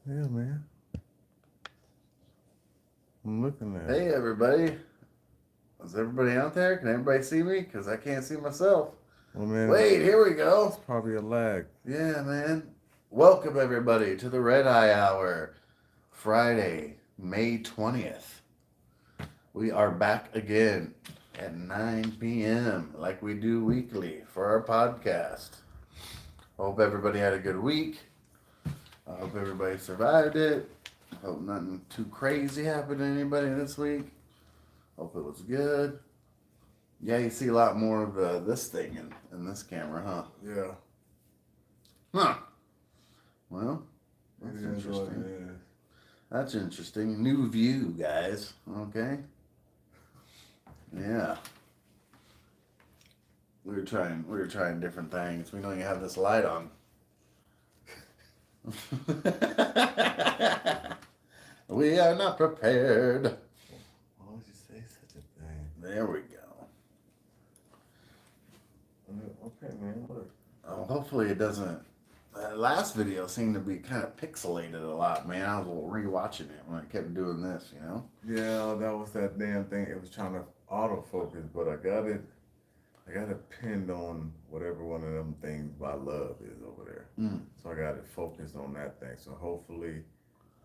Yeah, man. I'm looking at it. Hey, everybody. Is everybody out there? Can everybody see me? Because I can't see myself. Well, man, Wait, here we it's go. probably a lag. Yeah, man. Welcome, everybody, to the Red Eye Hour, Friday, May 20th. We are back again at 9 p.m., like we do weekly for our podcast. Hope everybody had a good week. I hope everybody survived it. Hope nothing too crazy happened to anybody this week. Hope it was good. Yeah, you see a lot more of this thing in this camera, huh? Yeah. Huh. Well, that's It is what interesting. it is. That's interesting. New view, guys. Okay. Yeah. We were trying different things. We don't even have this light on. We are not prepared. Why would you say such a thing? There we go. Okay, man. Look. Hopefully it doesn't. That last video seemed to be kind of pixelated a lot, man. I was rewatching it when I kept doing this, you know? Yeah, that was that damn thing. It was trying to autofocus, but I got it pinned on whatever one of them things by love is over there. So I got it focused on that thing. So hopefully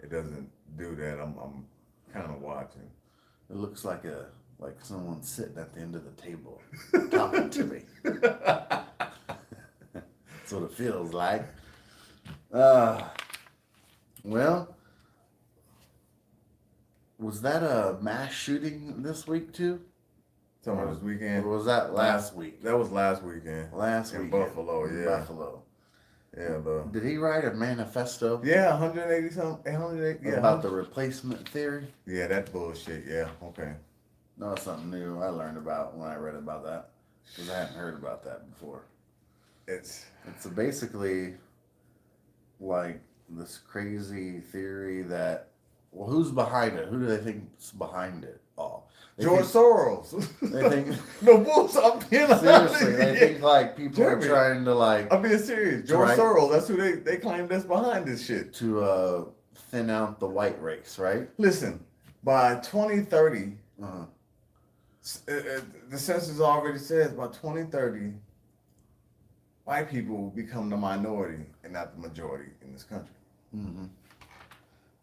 it doesn't do that. I'm kind of watching. It looks like someone sitting at the end of the table talking to me. That's what it feels like. Well, was that a mass shooting this week too? Talking about this weekend? Or was that last week? That was last weekend. Last in weekend. Buffalo, yeah. Buffalo. Yeah, Did he write a manifesto? Yeah, 180 something. 180. Yeah, about the replacement theory? Yeah, that bullshit. Yeah, okay. No, it's something new I learned about when I read about that because I hadn't heard about that before. It's basically like this crazy theory that, well, who's behind it? Who do they think's behind it all? George Soros. They think no bullshit. I'm being seriously. They think like people Jeremy, are trying to like. I'm being serious. George Soros. That's who they claim that's behind this shit. To thin out the white race, right? Listen, by 2030, the census already says by 2030, white people will become the minority and not the majority in this country. Mm-hmm.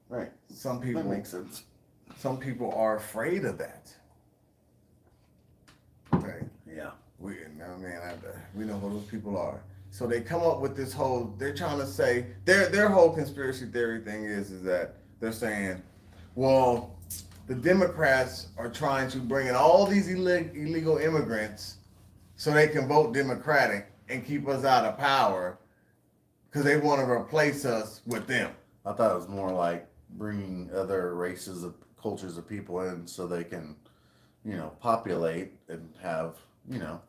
Right. Some people that makes sense. Some people are afraid of that. Okay. Yeah. We know who those people are. So they come up with this whole. They're trying to say their whole conspiracy theory thing is that they're saying, well, the Democrats are trying to bring in all these illegal immigrants so they can vote Democratic and keep us out of power because they want to replace us with them. I thought it was more like bringing other races of cultures of people in so they can, populate and have,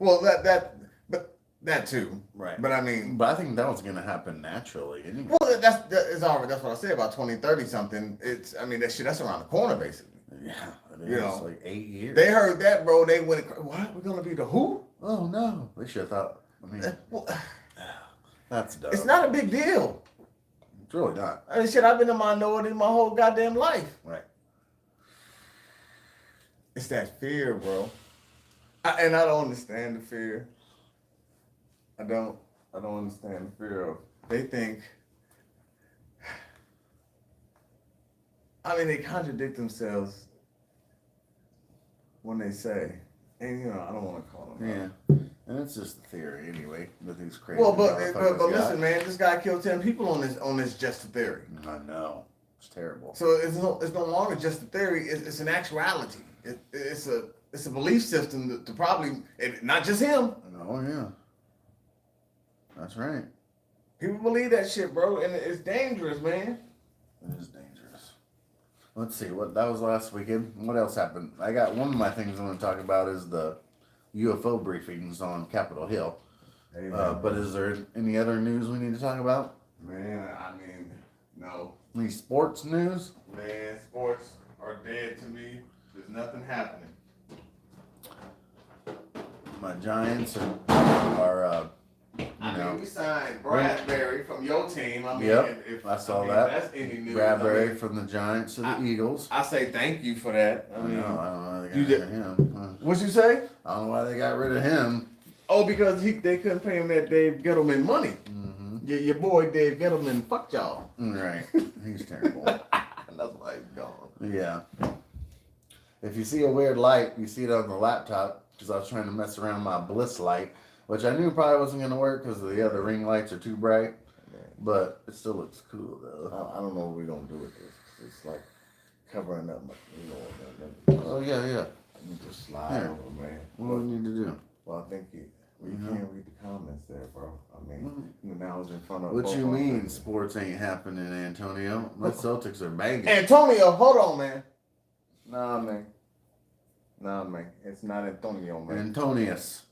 Well, that too. Right. But I mean, but I think that was going to happen naturally. Anyway. Well, that's what I said about 2030 something. That's around the corner basically. Yeah, it is like 8 years. They heard that, bro. They went, what? We're gonna be the who? Oh no, they should have thought. That's dumb. It's not a big deal. It's really not. I've been a minority my whole goddamn life. Right. It's that fear, bro. I don't understand the fear. I don't understand the fear of. They think. They contradict themselves when they say, and I don't want to call them. Yeah, and it's just a theory anyway. Nothing's crazy. Well, but listen, man, this guy killed 10 people on this just a theory. I know, it's terrible. So it's no longer just a theory. It's an actuality. It's a belief system to probably not just him. Oh yeah, that's right. People believe that shit, bro, and it's dangerous, man. It is dangerous. Let's see, that was last weekend. What else happened? I got one of my things I want to talk about is the UFO briefings on Capitol Hill. Hey, but is there any other news we need to talk about? Man, no. Any sports news? Man, sports are dead to me. There's nothing happening. My Giants are I know. mean, we signed Bradbury from your team. I mean, Yep, if I saw that. That's any news. Bradbury I mean, from the Giants to the Eagles. I say thank you for that. I know. I don't know why they you got rid of him. What'd you say? I don't know why they got rid of him. Oh, because they couldn't pay him that Dave Gettleman money. Mm-hmm. Your boy Dave Gettleman fucked y'all. Right. He's terrible. That's why he's gone. Yeah. If you see a weird light, you see it on the laptop, because I was trying to mess around my Bliss light, which I knew probably wasn't going to work because the other ring lights are too bright. But it still looks cool, though. I don't know what we're going to do with this. It's like covering up, Oh, yeah. You just slide over, man. What do we need to do? Well, I think you can't read the comments there, bro. I mean, now it's in front of. What you mean sports ain't happening, Antonio? My Celtics are banging. Antonio, hold on, man. Nah, man. It's not Antonio, man. Antonius.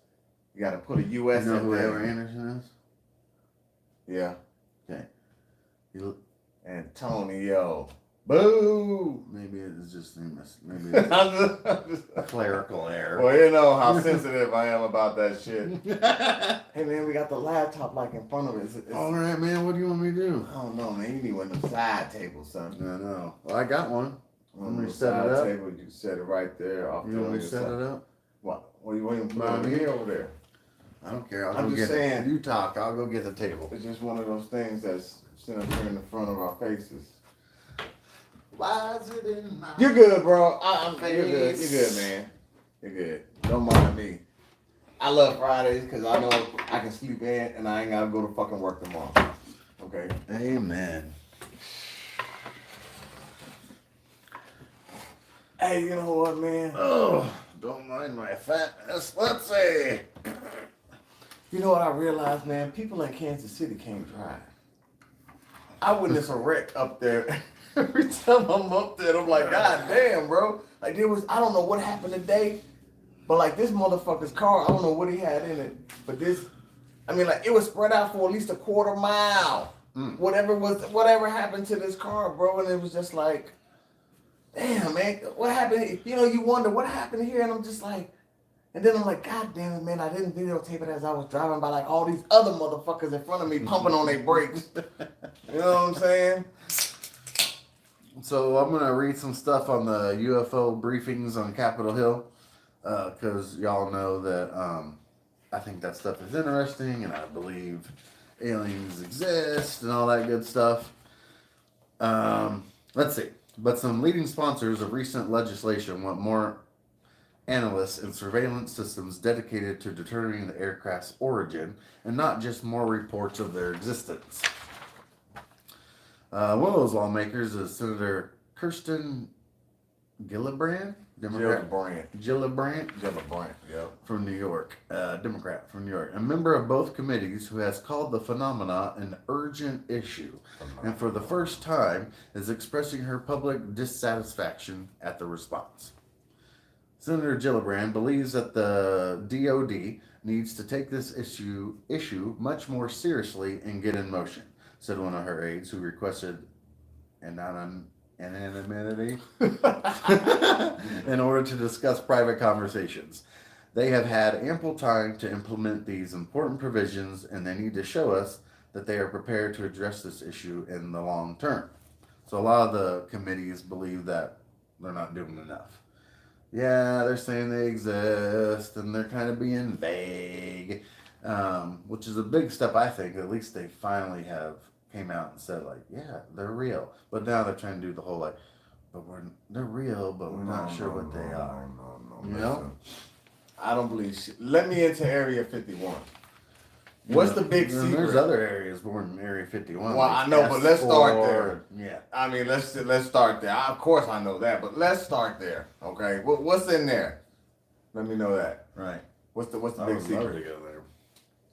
You got to put a U.S. You know in who there. Ever Anderson is? Yeah. Okay. Antonio. Boo! Maybe it's just maybe it's a clerical error. Well, you know how sensitive I am about that shit. Hey, man, we got the laptop like in front of us. All right, man. What do you want me to do? I don't know, man. You need one of them side tables, son. I know. Well, I got one. On the set it side up? table, you set it right there. You want me to set it up? What? What do you want to put By over me? here over there? I don't care. I'm just saying. You talk. I'll go get the table. It's just one of those things that's sitting up here in the front of our faces. Why is it in my You're good, bro. You're good. face? You're good, man. You're good. Don't mind me. I love Fridays because I know I can sleep in and I ain't got to go to fucking work tomorrow. Okay? Amen. Hey, you know what, man? Oh, don't mind my fatness. Let's see. You know what I realized, man? People in Kansas City can't drive. I witnessed a wreck up there. Every time I'm up there, I'm like, God damn, bro. Like, I don't know what happened today, but like this motherfucker's car, I don't know what he had in it, but it was spread out for at least a quarter mile. Whatever happened to this car, bro, and it was just like, damn, man, what happened? You know, you wonder what happened here, and I'm just like, and then I'm like, God damn it, man, I didn't videotape it as I was driving by like all these other motherfuckers in front of me pumping on their brakes. You know what I'm saying? So I'm going to read some stuff on the UFO briefings on Capitol Hill because y'all know that I think that stuff is interesting and I believe aliens exist and all that good stuff. Let's see. But some leading sponsors of recent legislation want more analysts and surveillance systems dedicated to determining the aircraft's origin and not just more reports of their existence. One of those lawmakers is Senator Kirsten Gillibrand, Democrat. Gillibrand, yep. From New York, Democrat from New York, a member of both committees who has called the phenomena an urgent issue, and for the first time is expressing her public dissatisfaction at the response. Senator Gillibrand believes that the DOD needs to take this issue much more seriously and get in motion, said one of her aides who requested anonymity in order to discuss private conversations. They have had ample time to implement these important provisions and they need to show us that they are prepared to address this issue in the long term. So a lot of the committees believe that they're not doing enough. Yeah, they're saying they exist and they're kind of being vague, which is a big step, I think. At least they finally came out and said, like, yeah, they're real. But now they're trying to do the whole, like, they're real, but we're not sure what they are. No. You know? I don't believe shit. Let me into Area 51. What's the big secret? There's other areas more than Area 51. Well, like I know, but let's start there. Yeah. I mean, let's start there. Of course I know that, but let's start there. Okay, what's in there? Let me know that. Right. What's the big I would love secret? to go there.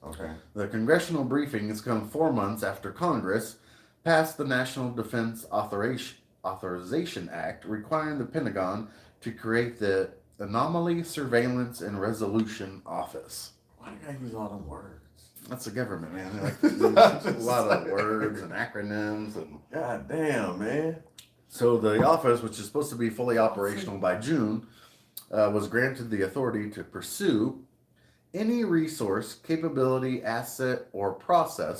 Okay. The congressional briefing has come 4 months after Congress passed the National Defense Authorization Act, requiring the Pentagon to create the Anomaly Surveillance and Resolution Office. Why do you gotta use all them words? That's the government, man. Like, there's a lot of words and acronyms. And God damn, man. so the office, which is supposed to be fully operational by June, was granted the authority to pursue any resource, capability, asset, or process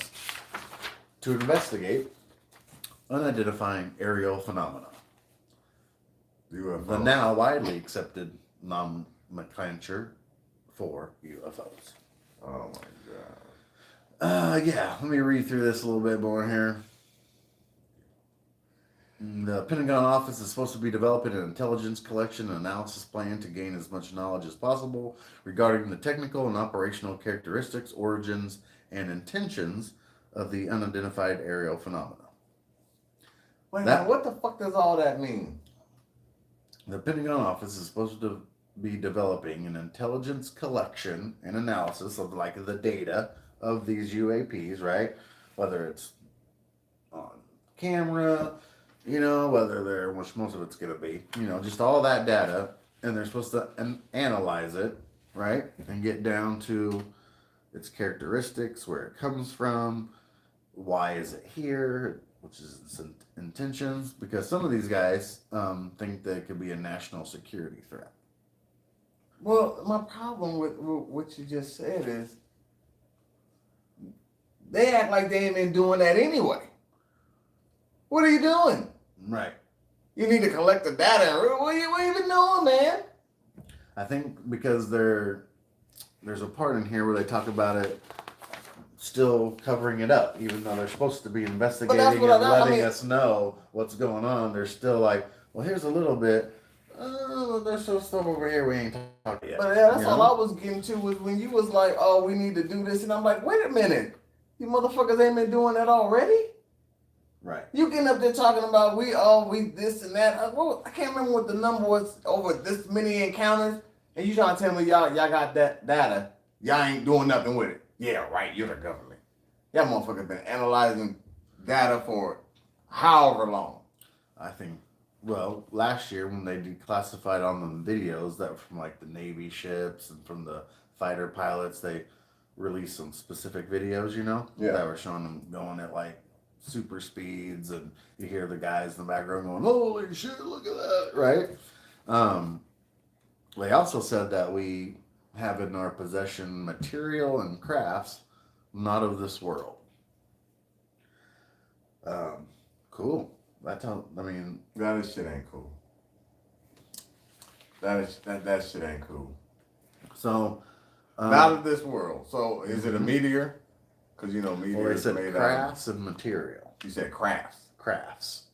to investigate unidentifying aerial phenomena. UFO. The now widely accepted nomenclature for UFOs. Oh my god. Yeah, let me read through this a little bit more here. The Pentagon office is supposed to be developing an intelligence collection and analysis plan to gain as much knowledge as possible regarding the technical and operational characteristics, origins, and intentions of the unidentified aerial phenomena. Wait, now, what the fuck does all that mean? The Pentagon office is supposed to be developing an intelligence collection and analysis of like the data of these UAPs, right? Whether it's on camera, you know, whether they're, which most of it's going to be, you know, just all that data, and they're supposed to analyze it, right? And get down to its characteristics, where it comes from, why is it here, which is its intentions, because some of these guys think that it could be a national security threat. Well, my problem with what you just said is they act like they ain't been doing that anyway. What are you doing? Right. You need to collect the data. What you been doing, man? I think because there's a part in here where they talk about it still covering it up, even though they're supposed to be investigating and letting us know what's going on. They're still like, well, here's a little bit. There's some stuff over here we ain't talking yet. But yeah, that's all I was getting to was when you was like, oh, we need to do this. And I'm like, wait a minute. You motherfuckers ain't been doing that already? Right. You getting up there talking about we this and that. I can't remember what the number was over this many encounters. And you trying to tell me y'all got that data. Y'all ain't doing nothing with it. Yeah, right. You're the government. Y'all motherfuckers been analyzing data for however long. I think, well, last year when they declassified on the videos that were from like the Navy ships and from the fighter pilots, they released some specific videos, you know, that were showing them going at like super speeds, and you hear the guys in the background going, holy shit, look at that, right? They also said that we have in our possession material and crafts not of this world. Cool. That shit ain't cool. That shit ain't cool. So not of this world. So is it a meteor? Because you know meteors. Well, they said made crafts and material. You said crafts. Crafts.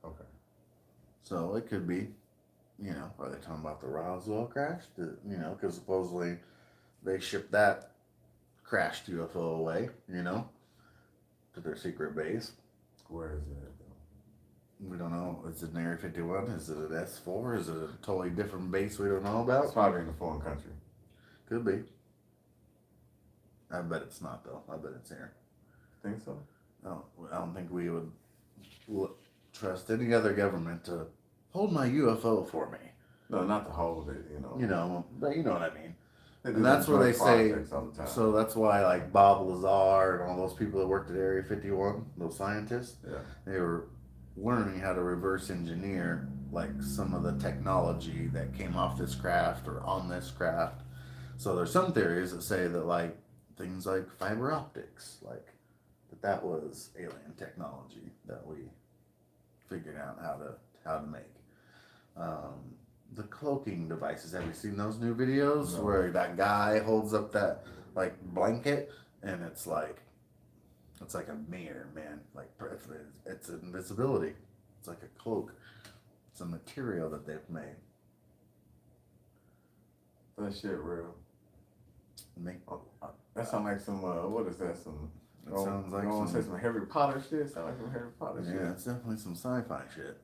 Okay. So it could be, you know, are they talking about the Roswell crash? You know, because supposedly they shipped that crashed UFO away, you know, to their secret base. Where is it? We don't know. Is it an Area 51? Is it an S4? Is it a totally different base we don't know about? It's probably in a foreign country. Could be. I bet it's not, though. I bet it's here. Think so? I don't think we would trust any other government to hold my UFO for me. No, not to hold it, you know. You know, but you know what I mean. And that's where they say, so that's why like Bob Lazar and all those people that worked at Area 51, those scientists, they were learning how to reverse engineer like some of the technology that came off this craft or on this craft. So there's some theories that say that like things like fiber optics, like that was alien technology that we figured out how to make. The cloaking devices. Have you seen those new videos where that guy holds up that like blanket and it's like a mirror, man. Like it's invisibility. It's like a cloak. It's a material that they've made. That shit real. That sounds like some what is that? Some sounds like some Harry Potter shit. Sound like some Harry Potter shit. Yeah, it's definitely some sci-fi shit.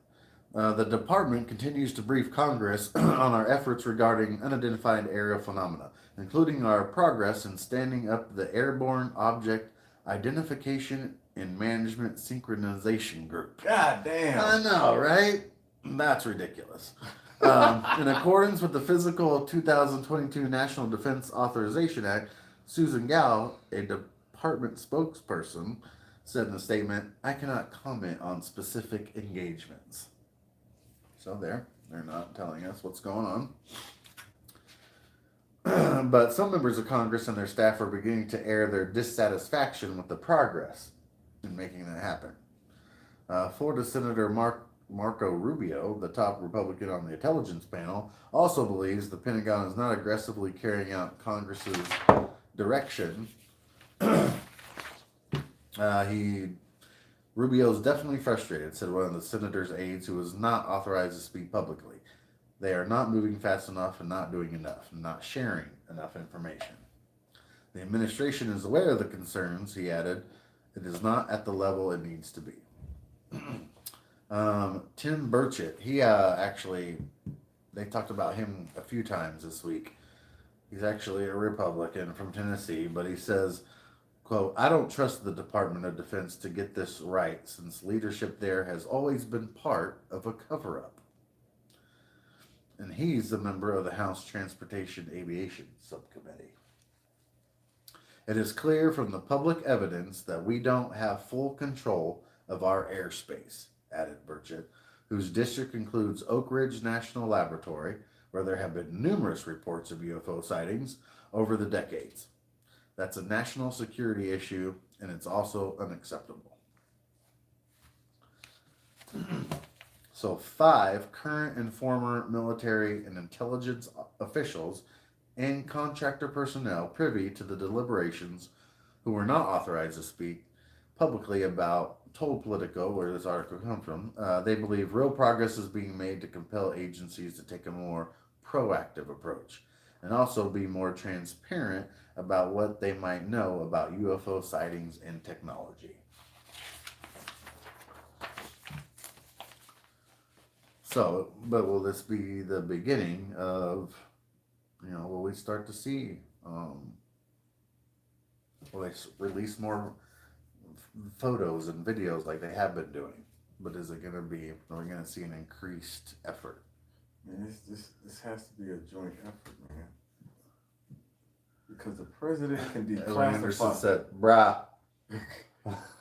The department continues to brief Congress on our efforts regarding unidentified aerial phenomena, including our progress in standing up the Airborne Object Identification and Management Synchronization Group. God damn. I know, right? That's ridiculous. In accordance with the Physical 2022 National Defense Authorization Act, Susan Gao, a department spokesperson, said in a statement, "I cannot comment on specific engagements." So they're not telling us what's going on. But some members of Congress and their staff are beginning to air their dissatisfaction with the progress in making that happen. Florida Senator Marco Rubio, the top Republican on the intelligence panel, also believes the Pentagon is not aggressively carrying out Congress's direction. Rubio is definitely frustrated, said one of the senator's aides who was not authorized to speak publicly. They are not moving fast enough and not doing enough, and not sharing enough information. The administration is aware of the concerns, he added. It is not at the level it needs to be. Tim Burchett, he actually, they talked about him a few times this week. He's actually a Republican from Tennessee, but he says, quote, I don't trust the Department of Defense to get this right since leadership there has always been part of a cover-up. And he's a member of the House Transportation Aviation Subcommittee. It is clear from the public evidence that we don't have full control of our airspace, added Burchett, whose district includes Oak Ridge National Laboratory, where there have been numerous reports of UFO sightings over the decades. That's a national security issue, and it's also unacceptable. So 5 current and former military and intelligence officials and contractor personnel privy to the deliberations who were not authorized to speak publicly about told Politico, where this article comes from, they believe real progress is being made to compel agencies to take a more proactive approach and also be more transparent about what they might know about UFO sightings and technology. So, but will this be the beginning of, will we start to see, will they release more photos and videos like they have been doing? But is it going to be, are we going to see an increased effort? Man, this has to be a joint effort, man. Because the president can Edward Anderson declassify. said, brah.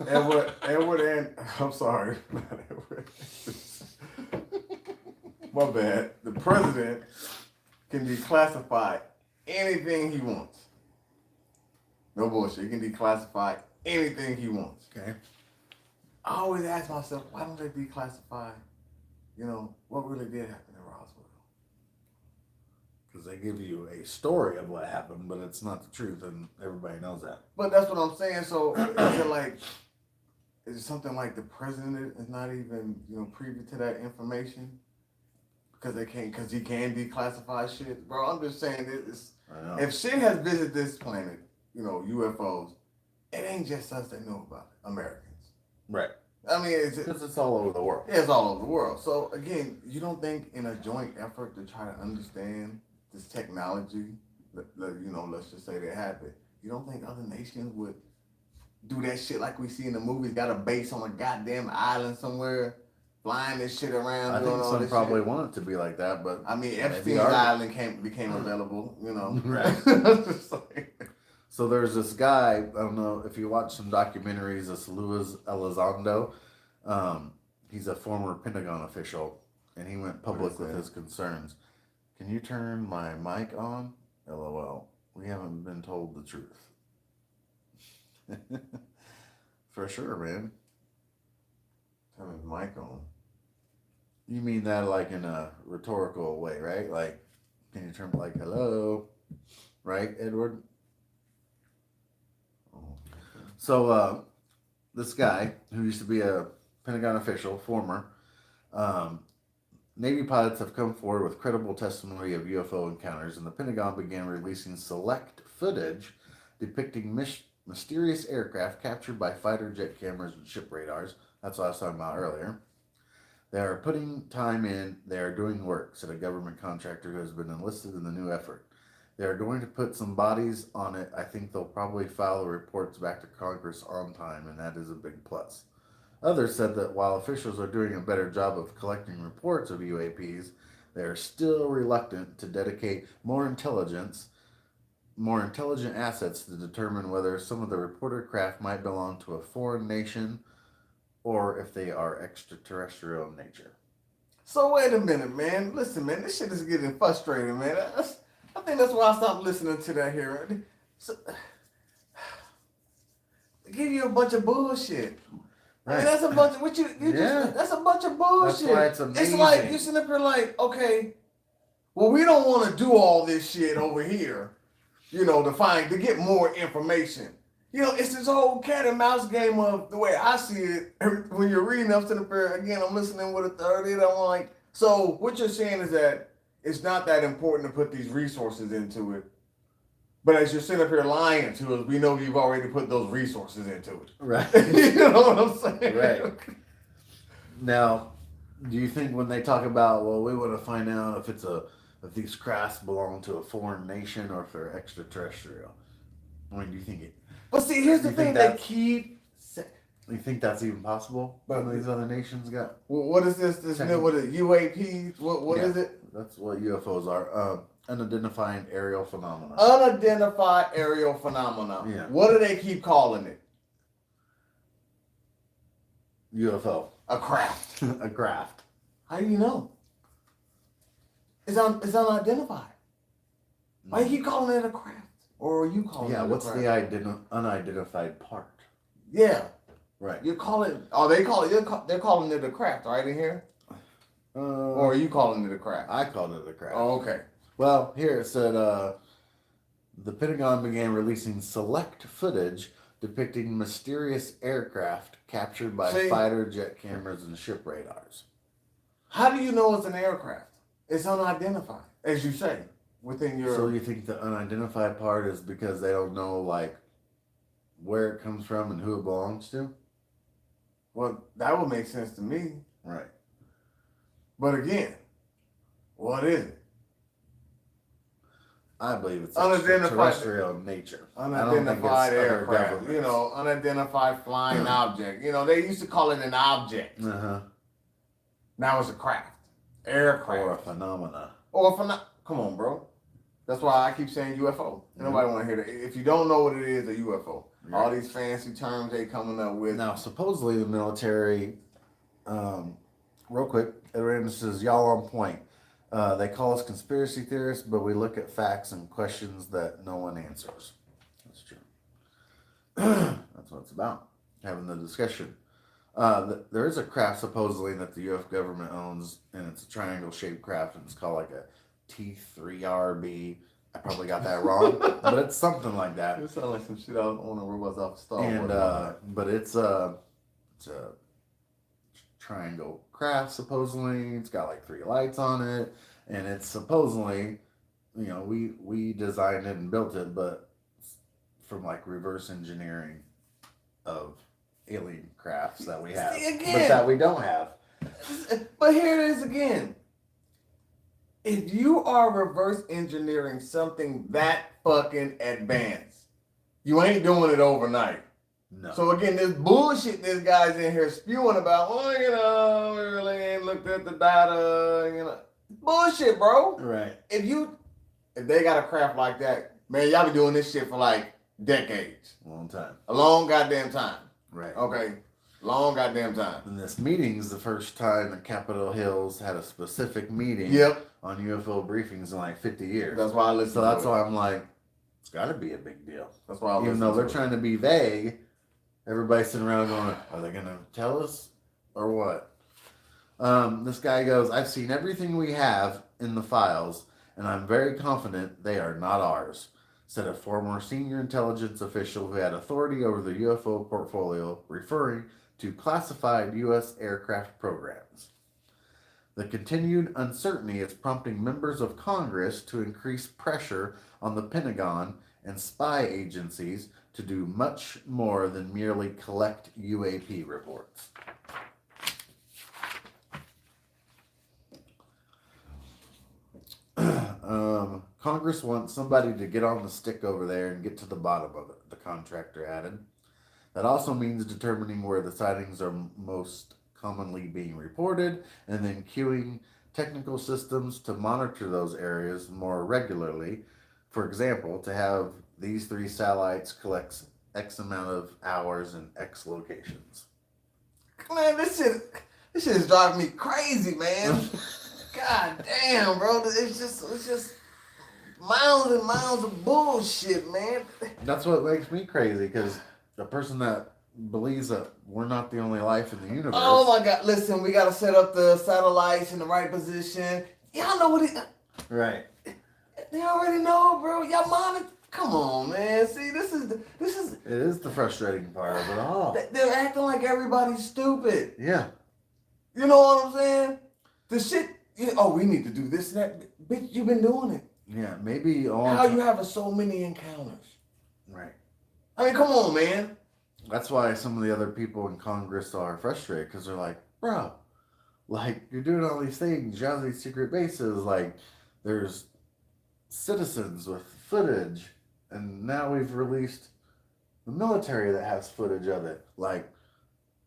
Edward and I'm sorry, not Edward. My bad. The president can declassify anything he wants. No bullshit. He can declassify anything he wants. Okay. I always ask myself, why don't they declassify, what really did happen in Roswell? Because they give you a story of what happened, but it's not the truth, and everybody knows that. But that's what I'm saying. So is it something like the president is not even, privy to that information? Because he can declassify shit? Bro, I'm just saying this. If shit has visited this planet, UFOs, it ain't just us that know about it, Americans. Right. I mean, because it's all over the world. Yeah, it's all over the world. So again, you don't think in a joint effort to try to understand this technology, let's just say they have it, you don't think other nations would do that shit like we see in the movies, got a base on a goddamn island somewhere, flying this shit around? I think some probably want it to be like that, but I mean, Epstein's Island became available, Right. So there's this guy, I don't know if you watch some documentaries, this Luis Elizondo. He's a former Pentagon official, and he went public with his concerns. Can you turn my mic on? LOL. We haven't been told the truth. For sure, man. Turn his mic on. You mean that like in a rhetorical way, right? Like, can you turn like hello? Right, Edward? So, this guy, who used to be a Pentagon official, former, Navy pilots have come forward with credible testimony of UFO encounters, and the Pentagon began releasing select footage depicting mysterious aircraft captured by fighter jet cameras and ship radars. That's what I was talking about earlier. They are putting time in. They are doing work, said a government contractor who has been enlisted in the new effort. They are going to put some bodies on it. I think they'll probably file the reports back to Congress on time, and that is a big plus. Others said that while officials are doing a better job of collecting reports of UAPs, they are still reluctant to dedicate more intelligent assets to determine whether some of the reported craft might belong to a foreign nation or if they are extraterrestrial in nature. So wait a minute, man. Listen, man, this shit is getting frustrating, man. I think that's why I stopped listening to that here. So, they give you a bunch of bullshit. Right. I mean, that's a bunch of what you Yeah. just. That's a bunch of bullshit. That's why it's amazing. It's like you sitting up here like, okay, well, we don't want to do all this shit over here, to get more information. It's this whole cat and mouse game of the way I see it. When you're reading up to the prayer, again, I'm listening with a third ear. I'm like, so what you're saying is that it's not that important to put these resources into it. But as you're sitting up here lying to us, we know you've already put those resources into it. Right. You know what I'm saying? Right. Now, do you think when they talk about, well, we want to find out if these crafts belong to a foreign nation or if they're extraterrestrial? I mean, do you think it? But see, here's the thing: they keep. You think that's even possible? But these other nations got. Well, what is this? What is UAP? What is it? That's what UFOs are. Unidentified aerial phenomena. Unidentified aerial phenomena. Yeah. What do they keep calling it? UFO. A craft. A craft. How do you know? It's unidentified. Why do you keep calling it a craft? Or are you calling it a craft? Yeah, what's the unidentified part? Yeah. Right. You're calling. Oh, they're calling it a craft, right in here? Or are you calling it a craft? I called it a craft. Oh, okay. Well, here it said the Pentagon began releasing select footage depicting mysterious aircraft captured by fighter jet cameras and ship radars. How do you know it's an aircraft? It's unidentified, as you say, within your. So you think the unidentified part is because they don't know, like, where it comes from and who it belongs to? Well, that would make sense to me. Right. But again, what is it? I believe it's unidentified nature. Unidentified aircraft. Unidentified flying object. They used to call it an object. Uh-huh. Now it's a craft. Aircraft. Or a phenomena. Come on, bro. That's why I keep saying UFO. Nobody want to hear that. If you don't know what it is, a UFO. Right. All these fancy terms they coming up with. Now, supposedly the military, real quick, this is y'all on point. They call us conspiracy theorists, but we look at facts and questions that no one answers. That's true. That's what it's about, having the discussion. There is a craft supposedly that the U.S. government owns, and it's a triangle-shaped craft, and it's called like a T3RB. I probably got that wrong, but it's something like that. It sounds like some shit I want to robots off Star Wars. And but it's a triangle craft supposedly. It's got like 3 lights on it, and it's supposedly, we designed it and built it, but from like reverse engineering of alien crafts that we have, but that we don't have. But here it is again. If you are reverse engineering something that fucking advanced, you ain't doing it overnight. No. So again, this bullshit this guy's in here spewing about, we really ain't looked at the data, bullshit, bro. Right. If they got a craft like that, man, y'all be doing this shit for like decades. Long time. A long goddamn time. Right. Okay. Long goddamn time. And this meeting's the first time that Capitol Hill's had a specific meeting on UFO briefings in like 50 years. That's why I listen. So that's why I'm like, it's got to be a big deal. That's why I listen. Even though they're trying to be vague, everybody's sitting around going, are they going to tell us or what? This guy goes, I've seen everything we have in the files, and I'm very confident they are not ours, said a former senior intelligence official who had authority over the UFO portfolio, referring to classified U.S. aircraft programs. The continued uncertainty is prompting members of Congress to increase pressure on the Pentagon and spy agencies to do much more than merely collect UAP reports. Congress wants somebody to get on the stick over there and get to the bottom of it, the contractor added. That also means determining where the sightings are most commonly being reported and then queuing technical systems to monitor those areas more regularly. For example, to have these 3 satellites collect X amount of hours in X locations. Man, this shit is driving me crazy, man. God damn, bro. It's just mounds and mounds of bullshit, man. That's what makes me crazy, because the person that believes that we're not the only life in the universe. Oh my God! Listen, we gotta set up the satellites in the right position. Y'all know what it. Right. They already know, bro. Y'all monitor. Come on, man. See, this is. It is the frustrating part of it all. They're acting like everybody's stupid. Yeah. You know what I'm saying? The shit. Oh, we need to do this and that. Bitch, you've been doing it. Yeah, maybe all. How you having so many encounters? Right. I mean, come on, man. That's why some of the other people in Congress are frustrated, because they're like, bro, like, you're doing all these things, you're on these secret bases, like, there's citizens with footage, and now we've released the military that has footage of it. Like,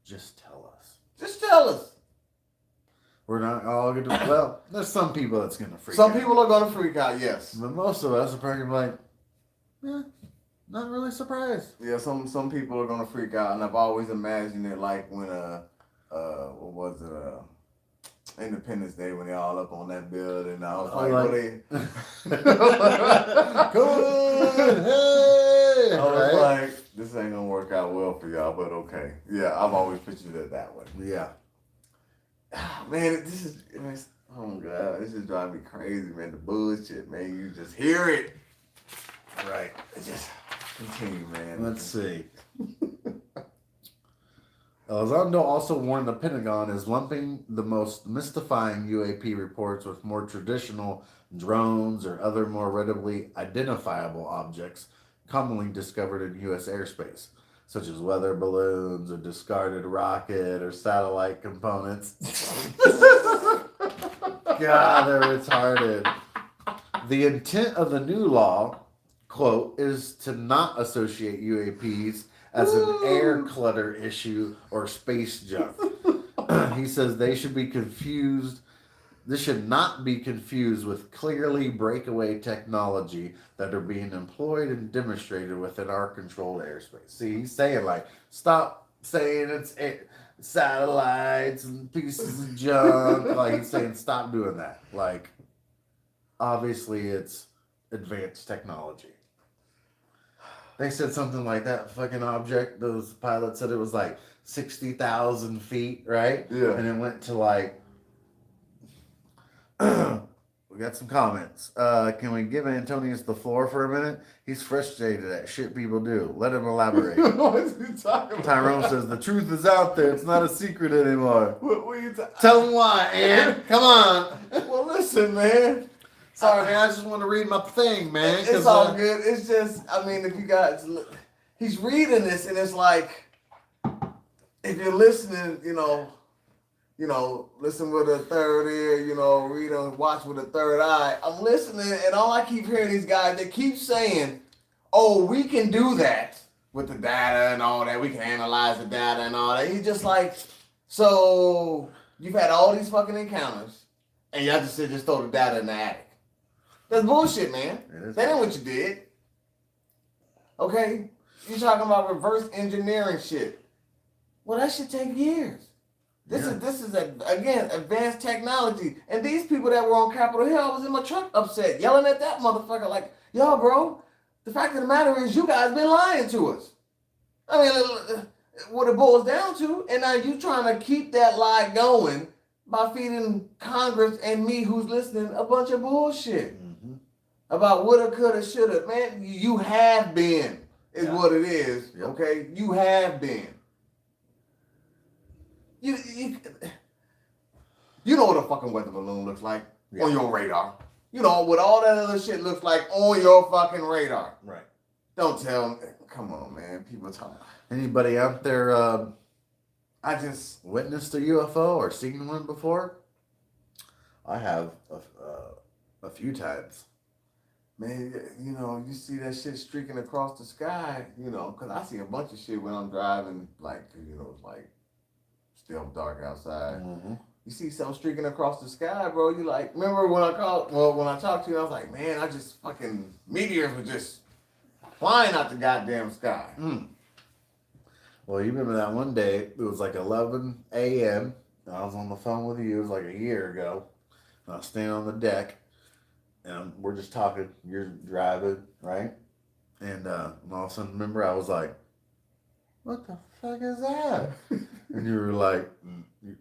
just tell us. Just tell us. We're not all going to, well, there's some people that's going to freak Some out. people are going to freak out, yes. But most of us are probably gonna be like, not really surprised. Yeah, some people are gonna freak out, and I've always imagined it like when what was it, Independence Day, when they all up on that building, and I was like, what they? Good, hey! I was Right? like, this ain't gonna work out well for y'all, but okay. Yeah, I've always pictured it that way. Yeah. Man, oh God, this is driving me crazy, man. The bullshit, man. You just hear it. Right. Just continue, man. Let's see. Elizondo also warned the Pentagon is lumping the most mystifying UAP reports with more traditional drones or other more readily identifiable objects commonly discovered in U.S. airspace, such as weather balloons, a discarded rocket, or satellite components. God, they're retarded. The intent of the new law, quote, is to not associate UAPs as an air clutter issue or space junk. He says they should be confused. This should not be confused with clearly breakaway technology that are being employed and demonstrated within our controlled airspace. See, he's saying, like, stop saying it's satellites and pieces of junk. Like, he's saying, stop doing that. Like, obviously, it's advanced technology. They said something like that fucking object. Those pilots said it was like 60,000 feet, right? Yeah. And it went to like. We got some comments. Can we give Antonius the floor for a minute? He's frustrated at shit people do. Let him elaborate. What is he talking about? Tyrone says the truth is out there. It's not a secret anymore. What are you talking? Tell him why, Ant. Come on. Well, listen, man. Sorry, man. I just want to read my thing, man. It's all good. It's just, I mean, if you guys look, he's reading this, and it's like, if you're listening, listen with a third ear, read and watch with a third eye. I'm listening, and all I keep hearing these guys, they keep saying, oh, we can do that with the data and all that. We can analyze the data and all that. He's just like, so you've had all these fucking encounters, and y'all just throw the data in the attic. That's bullshit, man. That ain't what you did. Okay? You're talking about reverse engineering shit. Well, that should take years. This is again advanced technology. And these people that were on Capitol Hill, I was in my truck upset, yelling at that motherfucker like, yo, bro, the fact of the matter is you guys been lying to us. I mean, what it boils down to, and now you trying to keep that lie going by feeding Congress and me who's listening a bunch of bullshit. About woulda, coulda, shoulda. Man, you have been, is what it is, okay? You have been. You know what a fucking weather balloon looks like on your radar. You know what all that other shit looks like on your fucking radar. Right. Don't tell me. Come on, man. People talk. Anybody out there I just witnessed a UFO or seen one before? I have a few times. Man, you see that shit streaking across the sky, because I see a bunch of shit when I'm driving, like, it's like still dark outside. Mm-hmm. You see something streaking across the sky, bro, you like, remember when I talked to you, I was like, man, I just fucking, meteors were just flying out the goddamn sky. Well, you remember that one day, it was like 11 a.m. I was on the phone with you, it was like a year ago. I was standing on the deck, and we're just talking. You're driving, right? And all of a sudden, remember, I was like, "What the fuck is that?" And you were like, "You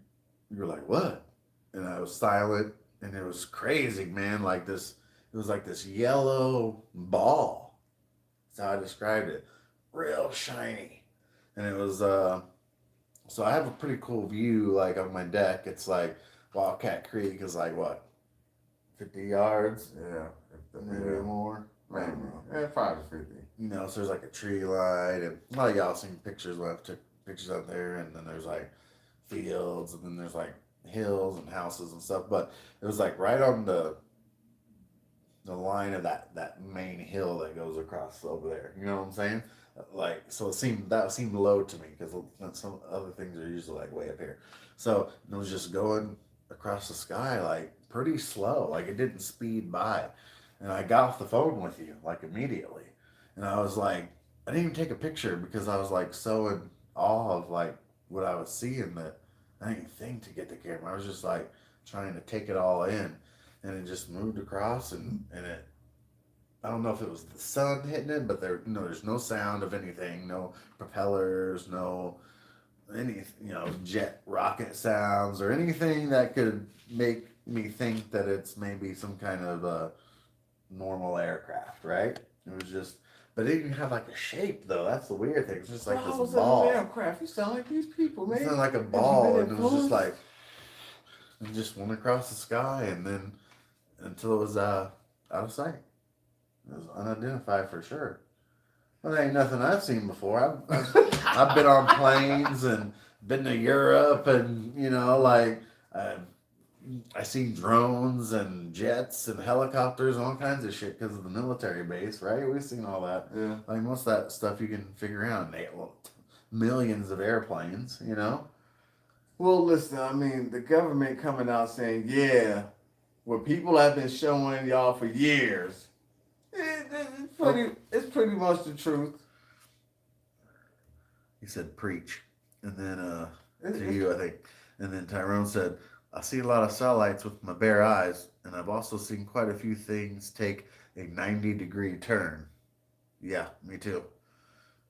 were like what?" And I was silent, and it was crazy, man. Like this, it was like this yellow ball. That's how I described it. Real shiny, and it was So I have a pretty cool view, like on my deck. It's like Wildcat Creek is like what, 50 yards, Yeah. maybe more. Maybe. Yeah, 5 to 50. You know, so there's like a tree line, and a lot of y'all seen pictures when I took pictures out there, and then there's like fields, and then there's like hills and houses and stuff. But it was like right on the line of that main hill that goes across over there. You know what I'm saying? Like, so that seemed low to me because some other things are usually like way up here. So it was just going across the sky like pretty slow, like it didn't speed by. And I got off the phone with you like immediately, and I was like, I didn't even take a picture because I was like so in awe of like what I was seeing that I didn't even think to get the camera. I was just like trying to take it all in, and it just moved across, and it. I don't know if it was the sun hitting it, but there's no sound of anything, no propellers, no any jet rocket sounds or anything that could make me think that it's maybe some kind of normal aircraft, right? It was just, but it didn't have like a shape though. That's the weird thing. It's just like this ball. Aircraft. You sound like these people, man. It's not like a ball, and it was just like, it just went across the sky, and then until it was out of sight. It was unidentified for sure. Well, there ain't nothing I've seen before. I've been on planes and been to Europe, and like I seen drones and jets and helicopters and all kinds of shit because of the military base, right? We've seen all that. Yeah. Like most of that stuff you can figure out. Millions of airplanes, Well, listen, I mean, the government coming out saying, yeah, what people have been showing y'all for years. It's pretty much the truth. He said, preach. And then to you, I think. And then Tyrone said, I see a lot of satellites with my bare eyes, and I've also seen quite a few things take a 90-degree turn. Yeah, me too.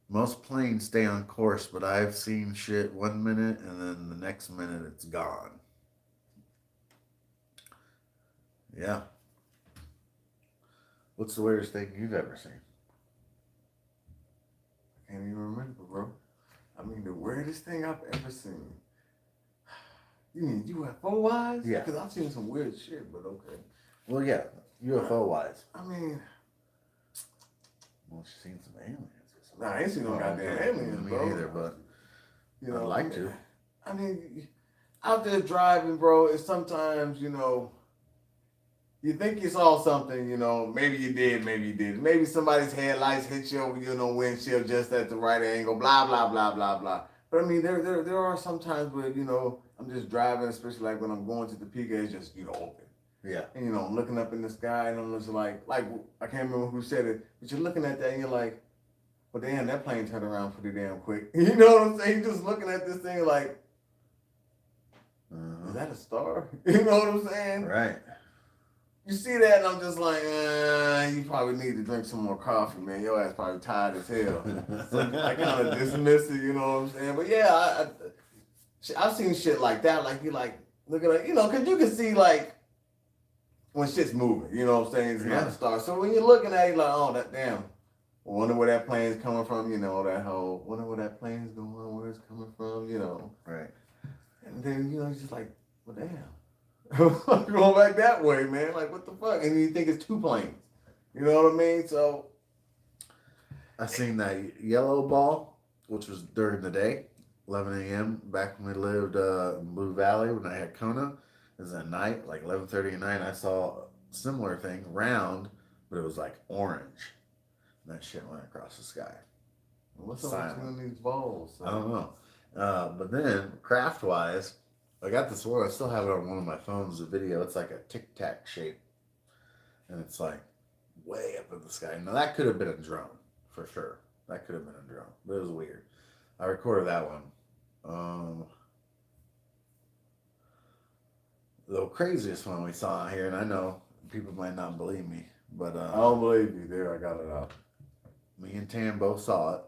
Most planes stay on course, but I've seen shit 1 minute, and then the next minute it's gone. Yeah. What's the weirdest thing you've ever seen? I can't even remember, bro. I mean, the weirdest thing I've ever seen. You mean UFO-wise? Yeah. Because I've seen some weird shit, but okay. Well, yeah, UFO-wise. I mean... Well, she's seen some aliens. Nah, I ain't seen no goddamn aliens, bro. Me neither, but I'd like to. I mean, out there driving, bro, it's sometimes, you think you saw something, maybe you did, maybe you didn't. Maybe somebody's headlights hit you over your windshield just at the right angle, blah, blah, blah, blah, blah. But I mean, there are some times where, I'm just driving, especially like when I'm going to the peak, it's just, open. Yeah. And, I'm looking up in the sky and I'm just like, I can't remember who said it, but you're looking at that and you're like, well, damn, that plane turned around pretty damn quick. You know what I'm saying? You're just looking at this thing like, is that a star? You know what I'm saying? Right. You see that, and I'm just like, you probably need to drink some more coffee, man. Your ass probably tired as hell. So I kind of dismiss it, you know what I'm saying? But yeah, I've seen shit like that. Like, you like, look at it, because you can see, like, when shit's moving, you know what I'm saying? It's not a star. So when you're looking at it, like, oh, that damn. Wonder where that plane's coming from, that whole, wonder where that plane's going, where it's coming from, Right. And then, it's just like, well, damn. Going back that way, man. Like, what the fuck? And you think it's two planes. You know what I mean? So. I seen that yellow ball, which was during the day, 11 a.m. back when we lived in Blue Valley when I had Kona. It was at night, like 11:30 at night. I saw a similar thing, round, but it was like orange. And that shit went across the sky. What's up with these balls? I don't know. But then, craft-wise, I got this one. I still have it on one of my phones, a video. It's like a tic-tac shape. And it's like way up in the sky. Now, that could have been a drone, for sure. That could have been a drone. But it was weird. I recorded that one. The craziest one we saw here, and I know people might not believe me, but I don't believe you. There, I got it out. me and Tam both saw it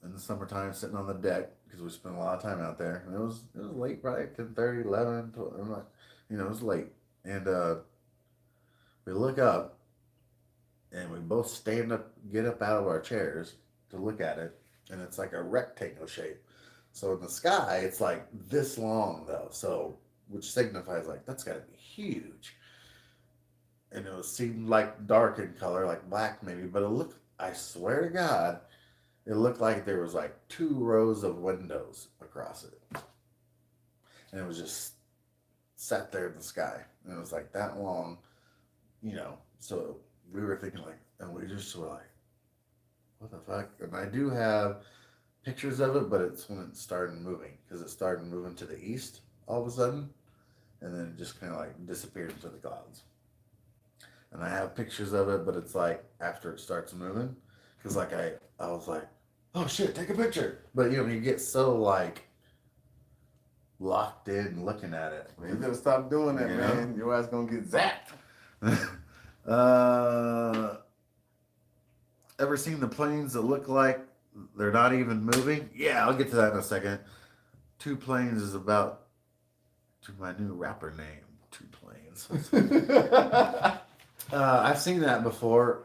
in the summertime, sitting on the deck because we spent a lot of time out there. And it was late, probably 10:30, 11, 12, I'm like, it was late, and we look up, and we both stand up, get up out of our chairs to look at it, and it's like a rectangle shape. So in the sky, it's like this long though, so which signifies like that's got to be huge. And it seemed like dark in color, like black maybe, but it looked. I swear to God, it looked like there was like 2 rows of windows across it, and it was just sat there in the sky, and it was like that long, So we were thinking like, and we just were like, what the fuck? And I do have pictures of it, but it's when it started moving, because it started moving to the east all of a sudden, and then it just kind of like disappeared into the clouds. And I have pictures of it, but it's like after it starts moving, because like I was like, oh shit, take a picture. But you get so like locked in looking at it. Man, you gotta stop doing that, man. Your ass gonna get zapped. Ever seen the planes that look like they're not even moving? Yeah, I'll get to that in a second. 2 Planes is about to my new rapper name, 2 Planes. I've seen that before.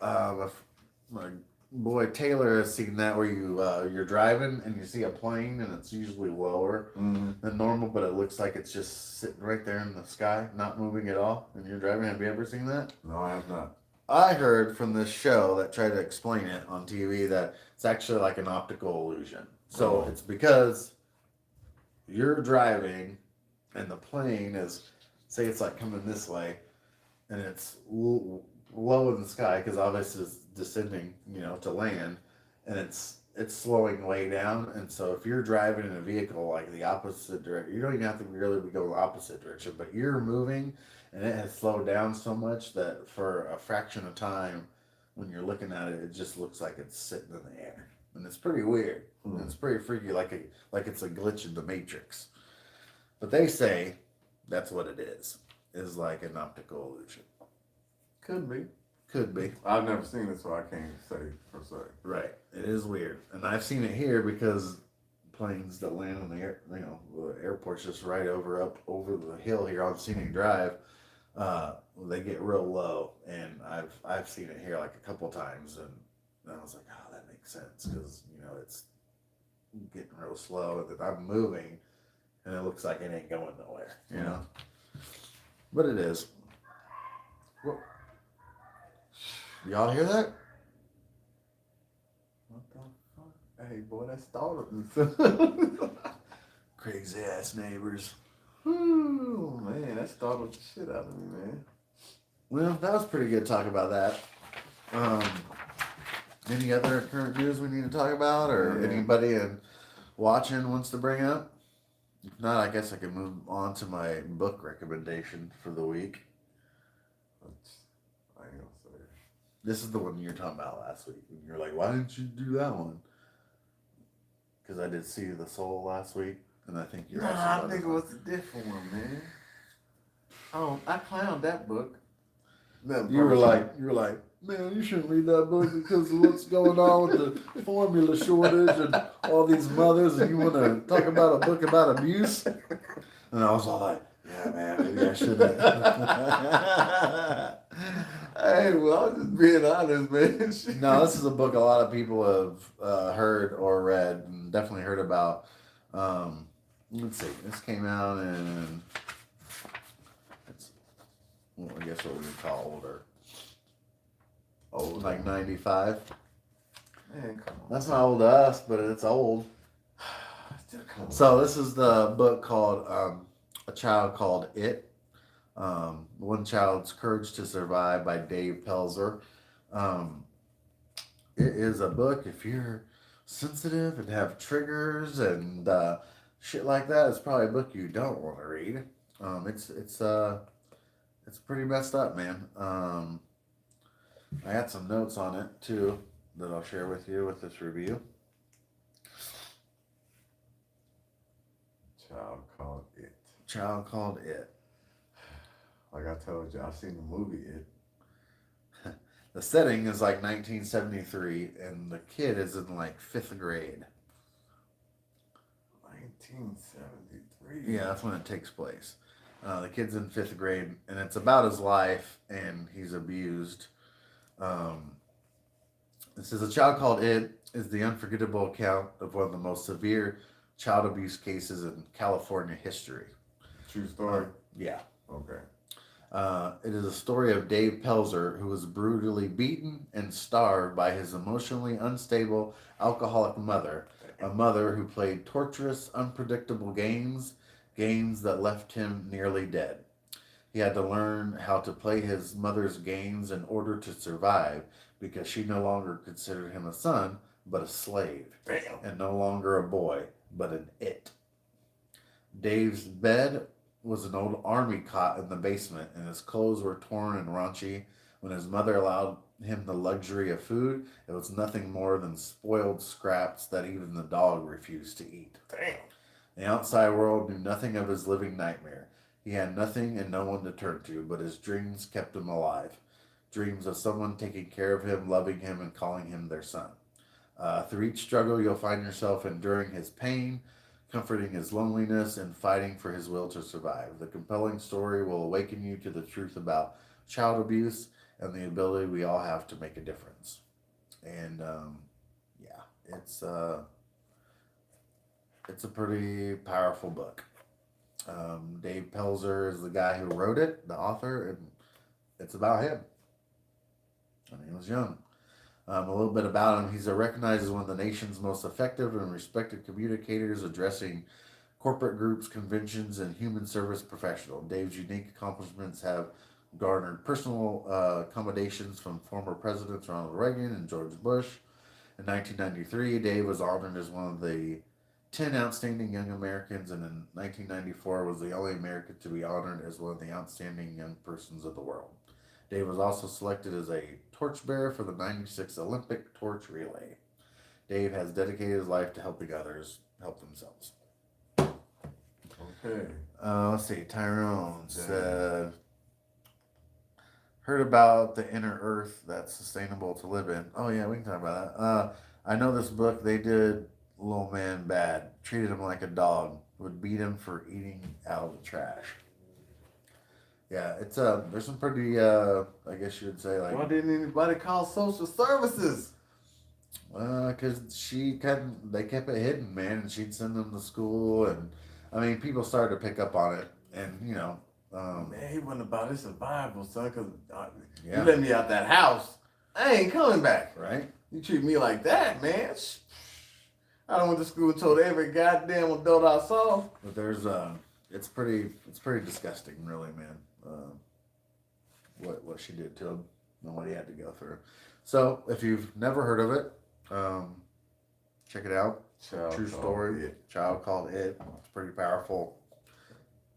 My boy Taylor has seen that where you're driving and you see a plane and it's usually lower than normal, but it looks like it's just sitting right there in the sky, not moving at all. And you're driving. Have you ever seen that? No, I have not. I heard from this show that tried to explain it on TV that it's actually like an optical illusion. So it's because you're driving and the plane is, say it's like coming this way, and it's low in the sky because obviously it's descending, to land, and it's slowing way down. And so if you're driving in a vehicle like the opposite direction, you don't even have to really be going the opposite direction, but you're moving, and it has slowed down so much that for a fraction of time, when you're looking at it, it just looks like it's sitting in the air, and it's pretty weird. And it's pretty freaky, like it's a glitch in the Matrix. But they say that's what it is like an optical illusion. Could be. Could be. I've never seen it, so I can't say per se. Right. It is weird. And I've seen it here because planes that land on the air, the airport's just right over the hill here on Scenic Drive. They get real low, and I've seen it here like a couple times, and I was like, oh, that makes sense, because it's getting real slow, and I'm moving, and it looks like it ain't going nowhere, But it is. Well, y'all hear that? What the fuck? Hey, boy, that startled me. Crazy ass neighbors. Ooh, man, that startled the shit out of me, man. Well, that was pretty good talk about that. Any other current news we need to talk about, or anybody watching wants to bring up? If not, I guess I can move on to my book recommendation for the week. I ain't gonna say it. This is the one you were talking about last week. And you're like, why didn't you do that one? Because I did See the Soul last week, and I think you're. Nah, I think it was a different one, man. I clowned that book. You were like, man, you shouldn't read that book because of what's going on with the formula shortage and all these mothers, and you want to talk about a book about abuse? And I was all like, yeah, man, maybe I shouldn't. Hey, well, I was just being honest, man. No, this is a book a lot of people have heard or read, and definitely heard about. Let's see, this came out in, I guess what we would call older. Old, like 95. Man, come on. That's not old to us, but it's old. So this is the book called A Child Called It. One Child's Courage to Survive by Dave Pelzer. It is a book, if you're sensitive and have triggers and shit like that, it's probably a book you don't want to read. It's pretty messed up, man. I had some notes on it too that I'll share with you with this review. Child Called It. Child Called It. Like I told you, I seen the movie. The setting is like 1973, and the kid is in like 5th grade. 1973. Yeah, that's when it takes place. The kid's in 5th grade, and it's about his life, and he's abused. It says, A Child Called It is the unforgettable account of one of the most severe child abuse cases in California history. True story. Yeah. Okay. It is a story of Dave Pelzer, who was brutally beaten and starved by his emotionally unstable, alcoholic mother, a mother who played torturous, unpredictable games that left him nearly dead. He had to learn how to play his mother's games in order to survive, because she no longer considered him a son, but a slave. Damn. And no longer a boy, but an it. Dave's bed was an old army cot in the basement, and his clothes were torn and raunchy. When his mother allowed him the luxury of food, it was nothing more than spoiled scraps that even the dog refused to eat. Damn. The outside world knew nothing of his living nightmare. He had nothing and no one to turn to, but his dreams kept him alive. Dreams of someone taking care of him, loving him, and calling him their son. Through each struggle, you'll find yourself enduring his pain, comforting his loneliness, and fighting for his will to survive. The compelling story will awaken you to the truth about child abuse and the ability we all have to make a difference. And yeah, it's a pretty powerful book. Dave Pelzer is the guy who wrote it, the author, and it's about him. And he was young. A little bit about him. He's recognized as one of the nation's most effective and respected communicators addressing corporate groups, conventions, and human service professional. Dave's unique accomplishments have garnered personal accommodations from former presidents Ronald Reagan and George Bush. In 1993, Dave was honored as one of the 10 outstanding young Americans, and in 1994 was the only American to be honored as one of the outstanding young persons of the world. Dave was also selected as a torchbearer for the 96 Olympic torch relay. Dave has dedicated his life to helping others help themselves. Okay. Let's see. Tyrone said, heard about the inner earth that's sustainable to live in. Oh, yeah, we can talk about that. I know this book, they did little man bad. Treated him like a dog. Would beat him for eating out of the trash. Yeah, it's there's some pretty I guess you would say, like, why didn't anybody call social services? Because they kept it hidden, man, and she'd send them to school, and I mean, people started to pick up on it, and you know, man, he wasn't about his survival, son. Cause yeah. You let me out that house, I ain't coming back. Right? You treat me like that, man. I done went to school and told every goddamn adult I saw. But there's it's pretty disgusting, really, man. What she did to him and what he had to go through. So if you've never heard of it, check it out. True story. Child Called It. It's pretty powerful.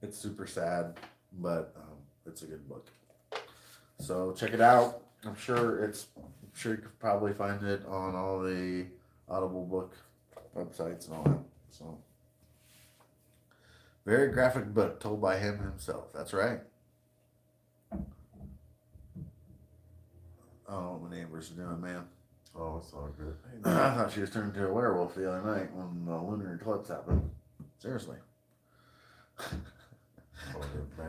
It's super sad, but it's a good book. So check it out. I'm sure you could probably find it on all the Audible book websites and all that. So very graphic book told by him himself. That's right. Oh, my neighbors are doing, man. Oh, it's all good. I thought she was turned into a werewolf the other night when the lunar eclipse happened. Seriously.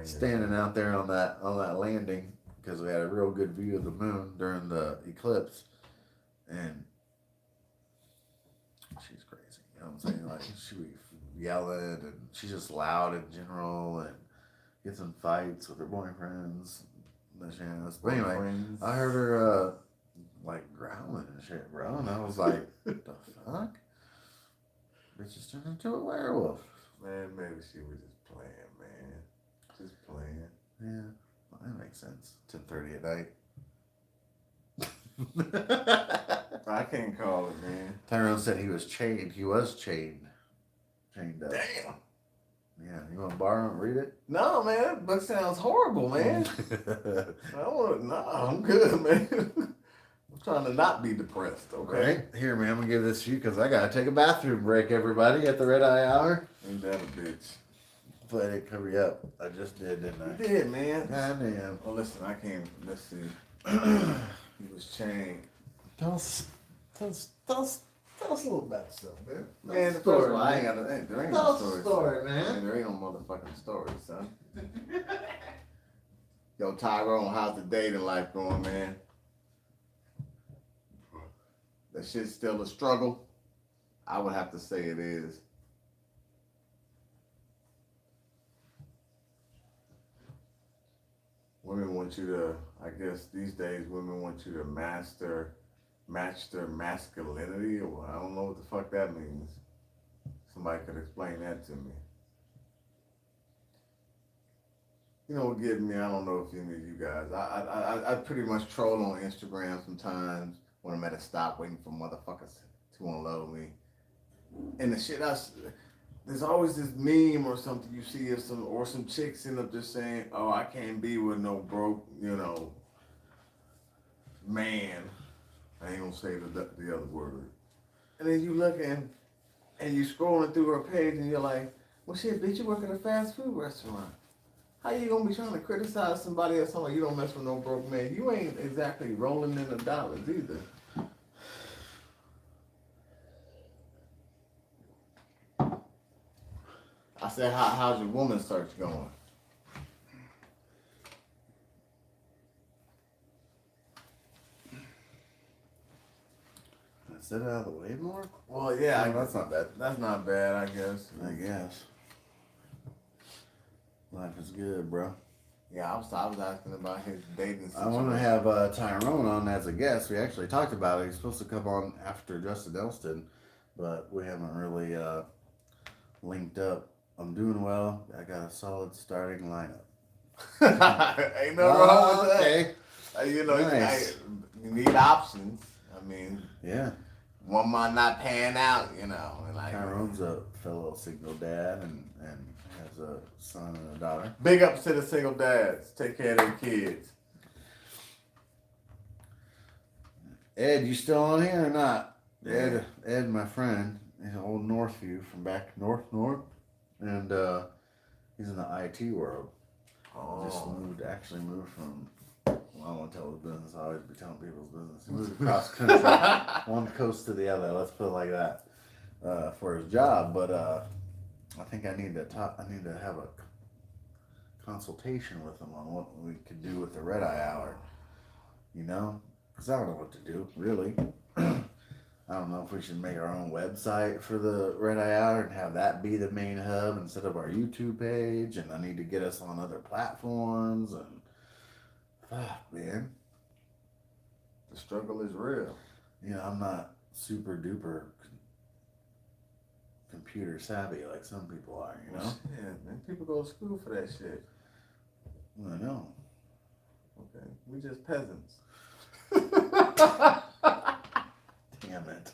Standing out there on that landing, because we had a real good view of the moon during the eclipse, and she's crazy. You know what I'm saying? Like, she be yelling, and she's just loud in general, and gets in fights with her boyfriends. But anyway, I heard her like growling and shit, bro, and I was like, "What the fuck? Bitch just turned into a werewolf." Man, maybe she was just playing, man. Just playing. Yeah, well, that makes sense. 10:30 at night. I can't call it, man. Tyrone said he was chained. He was chained up. Damn. Yeah, you want to borrow it and read it? No, man, that book sounds horrible, man. I'm good, man. I'm trying to not be depressed, okay? Right? Here, man, I'm going to give this to you because I got to take a bathroom break, everybody, at the Red Eye Hour. Ain't that a bitch? Hopefully I didn't cover you up. I just did, didn't I? You did, man. God damn. Oh, listen, I can't. Let's see. He was chained. Tell us a little about yourself, man. Man, the first one, I ain't got no. There ain't Tell no us a story. story, man. There ain't no motherfucking story, son. Yo, Tyrone, how's the dating life going, man? That shit's still a struggle? I would have to say it is. Women want you to, I guess these days, women want you to match their masculinity, or I don't know what the fuck that means. Somebody could explain that to me. You know what gets me? I don't know if any of you guys. I pretty much troll on Instagram sometimes when I'm at a stop waiting for motherfuckers to unload me. And the shit there's always this meme or something you see of some chicks end up just saying, "Oh, I can't be with no broke, man." I ain't gonna say the other word. And then you looking and you scrolling through her page and you're like, "Well, shit, bitch, you work at a fast food restaurant. How you gonna be trying to criticize somebody or something? You don't mess with no broke man. You ain't exactly rolling in the dollars either." I said, how's your woman search going? Is that out of the way more? Well, yeah, Oh, that's not bad. That's not bad, I guess. I guess. Life is good, bro. Yeah, I was asking about his dating situation. I want to have Tyrone on as a guest. We actually talked about it. He's supposed to come on after Justin Elston, but we haven't really linked up. I'm doing well. I got a solid starting lineup. Ain't no wrong with that. Okay. Nice. You need options. I mean, yeah. One might not pan out, And like, Tyrone's a fellow single dad and has a son and a daughter. Big ups to the single dads. Take care of their kids. Ed, you still on here or not? Yeah. Ed, my friend, is an old Northview from back north, and he's in the IT world. Oh. Just actually moved from. Well, I don't want to tell his business. I always be telling people's business. He moved across country, one coast to the other. Let's put it like that, for his job. But I think I need to talk. I need to have a consultation with him on what we could do with the Red Eye Hour. Because I don't know what to do really. I don't know if we should make our own website for the Red Eye Hour and have that be the main hub instead of our YouTube page. And I need to get us on other platforms. And man, the struggle is real. I'm not super duper computer savvy like some people are. Yeah, man. People go to school for that shit. I know. Okay, we just peasants. Damn it.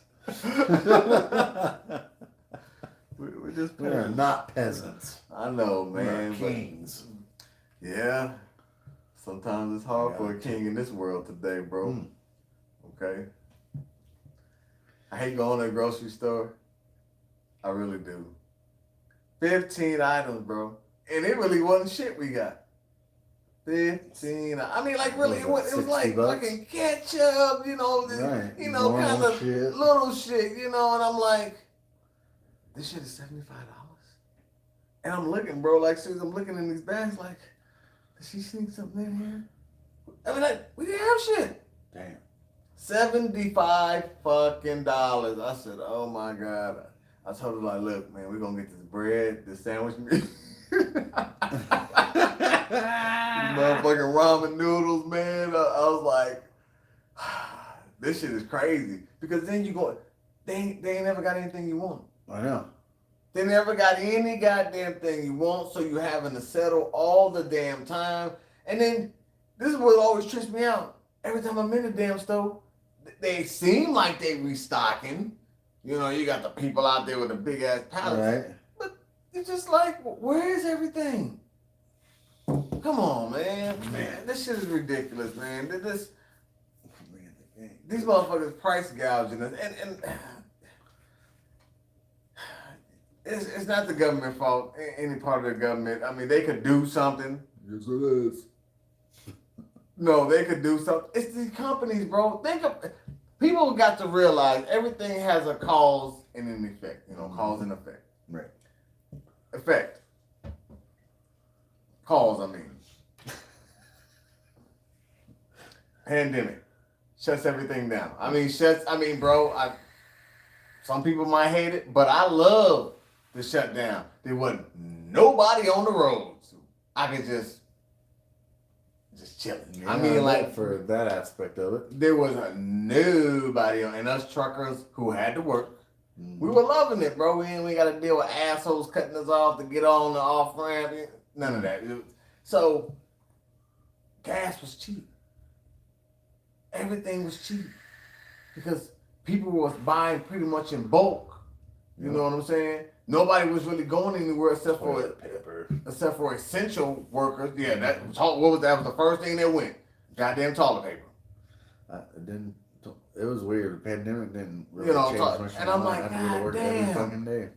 We're just peasants. We are not peasants. I know, man. We're kings. Yeah. Sometimes it's hard for a king in this world today, bro. Okay. I hate going to a grocery store. I really do. 15 items, bro. And it really wasn't shit we got. 15. I mean, like, really, it was like $60? fucking ketchup, Right. Kind of shit. little shit, and I'm like, this shit is $75. And I'm looking, bro, like, seriously, I'm looking in these bags, like, did she sneak something in here? I mean, like, we didn't have shit. Damn. $75 fucking dollars. I said, oh my God. I told her, like, look, man, we're gonna get this bread, this sandwich meat. Motherfucking ramen noodles, man. I was like, this shit is crazy. Because then they ain't never got anything you want. I know. They never got any goddamn thing you want, so you having to settle all the damn time. And then, this is what always trips me out. Every time I'm in the damn store, they seem like they restocking. You got the people out there with the big ass pallets. Right. But it's just like, where is everything? Come on, man. Man, this shit is ridiculous, man. These motherfuckers price gouging us. And it's not the government fault. Any part of the government. I mean, they could do something. Yes, it is. No, they could do something. It's these companies, bro. People got to realize everything has a cause and an effect. You know, cause and effect. Right. Effect. Cause, I mean. Pandemic. Shuts everything down. Bro, some people might hate it, but I love the shutdown. There wasn't nobody on the roads. I could just chilling. Yeah, I mean, like, for that aspect of it, there was nobody on, and us truckers who had to work. We were loving it, bro. We got to deal with assholes cutting us off to get on the off ramp. None of that. So, gas was cheap. Everything was cheap because people was buying pretty much in bulk. You know what I'm saying? Nobody was really going anywhere except for essential workers. Yeah, that was the first thing that went. Goddamn toilet paper. It was weird. The pandemic didn't really change much. And I'm like, I go to work every fucking day.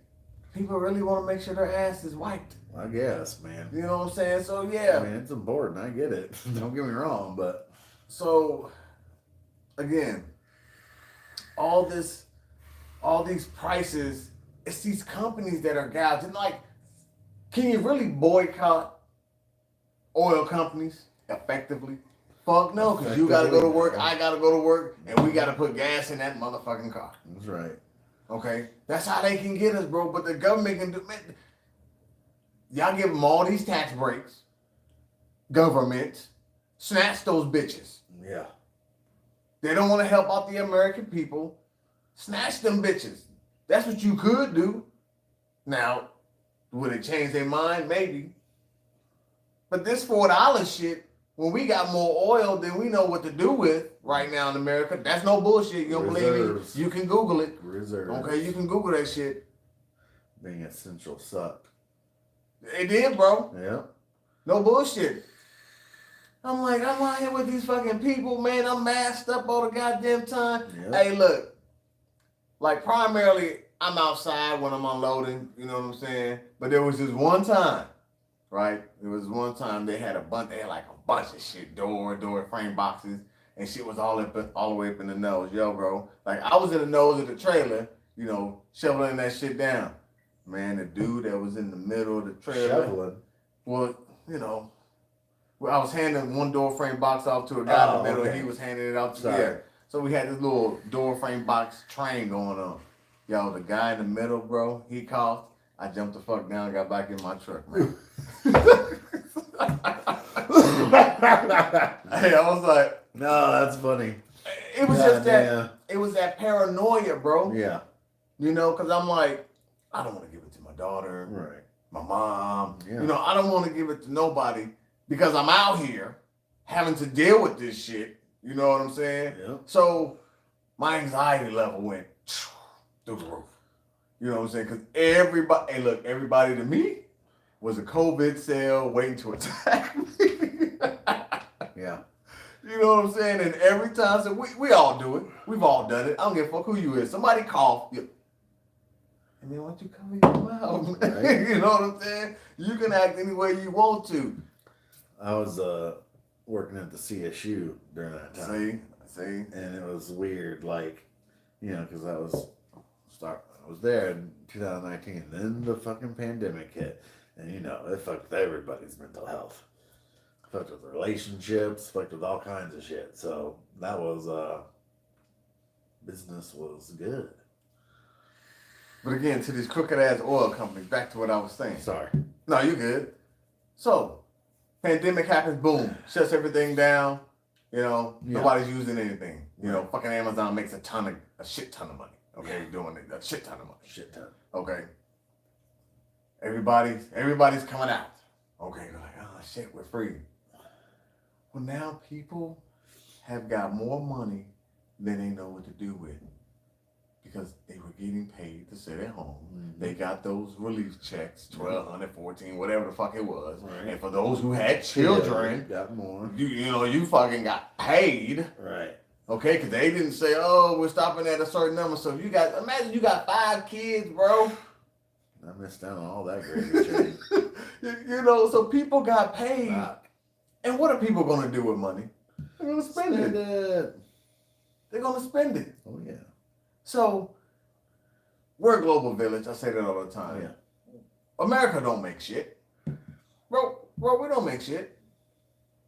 People really want to make sure their ass is wiped. I guess, man. You know what I'm saying? So yeah. I mean, it's important. I get it. Don't get me wrong, but so again, all these prices, it's these companies that are gouging. Like, can you really boycott oil companies effectively? Fuck no, because you got to go to work, I got to go to work, and we got to put gas in that motherfucking car. That's right. Okay? That's how they can get us, bro. But the government can do it. Y'all give them all these tax breaks. Government. Snatch those bitches. Yeah. They don't want to help out the American people. Snatch them bitches. That's what you could do. Now, would it change their mind? Maybe. But this $4 shit, when we got more oil than we know what to do with right now in America, that's no bullshit. You don't believe me? You can Google it. Reserves. Okay, you can Google that shit. Being essential sucked. It did, bro. Yeah. No bullshit. I'm out here with these fucking people, man. I'm masked up all the goddamn time. Yep. Hey, look. Like, primarily, I'm outside when I'm unloading. You know what I'm saying? But there was this one time, right? There was one time they had like a bunch of shit, door frame boxes, and shit was all the way up in the nose. Yo, bro. Like, I was in the nose of the trailer, you know, shoveling that shit down. Man, the dude that was in the middle of the trailer. Shoveling? Well, you know. I was handing one door frame box off to a guy in the middle, and he was handing it out to me. So we had this little door frame box train going on. Yo, the guy in the middle, bro, he coughed. I jumped the fuck down and got back in my truck, man. Hey, I was like, no, that's funny. It was it was that paranoia, bro. Yeah. You know, because I'm like, I don't want to give it to my daughter, right? My mom. Yeah. You know, I don't want to give it to nobody. Because I'm out here having to deal with this shit. You know what I'm saying? Yeah. So my anxiety level went through the roof. You know what I'm saying? Because everybody to me was a COVID cell waiting to attack me. Yeah. You know what I'm saying? And every time, so we all do it. We've all done it. I don't give a fuck who you is. Somebody cough. And then once you cover your mouth, right. You know what I'm saying? You can act any way you want to. I was working at the CSU during that time. See, and it was weird, like, you know, because I was there in 2019. Then the fucking pandemic hit, and you know, it fucked with everybody's mental health, fucked with relationships, fucked with all kinds of shit. So that was business was good. But again, to these crooked ass oil companies, back to what I was saying. Sorry. No, you good. So. Pandemic happens, boom, shuts everything down. You know, nobody's using anything. You know, fucking Amazon makes a shit ton of money. Okay, doing it, a shit ton of money. Shit ton. Okay. Everybody's coming out. Okay, they're like, oh shit, we're free. Well, now people have got more money than they know what to do with. Because they were getting paid to sit at home. Mm-hmm. They got those relief checks, $1,200, $1,400, whatever the fuck it was. Right. And for those who had children, got more. You fucking got paid. Right. Okay, because they didn't say, oh, we're stopping at a certain number. So imagine you got 5 kids, bro. I missed out on all that gravy train. You know, so people got paid. Fuck. And what are people going to do with money? They're going to spend it. They're going to spend it. Oh, yeah. So, we're a global village. I say that all the time. Yeah. America don't make shit. Bro, we don't make shit.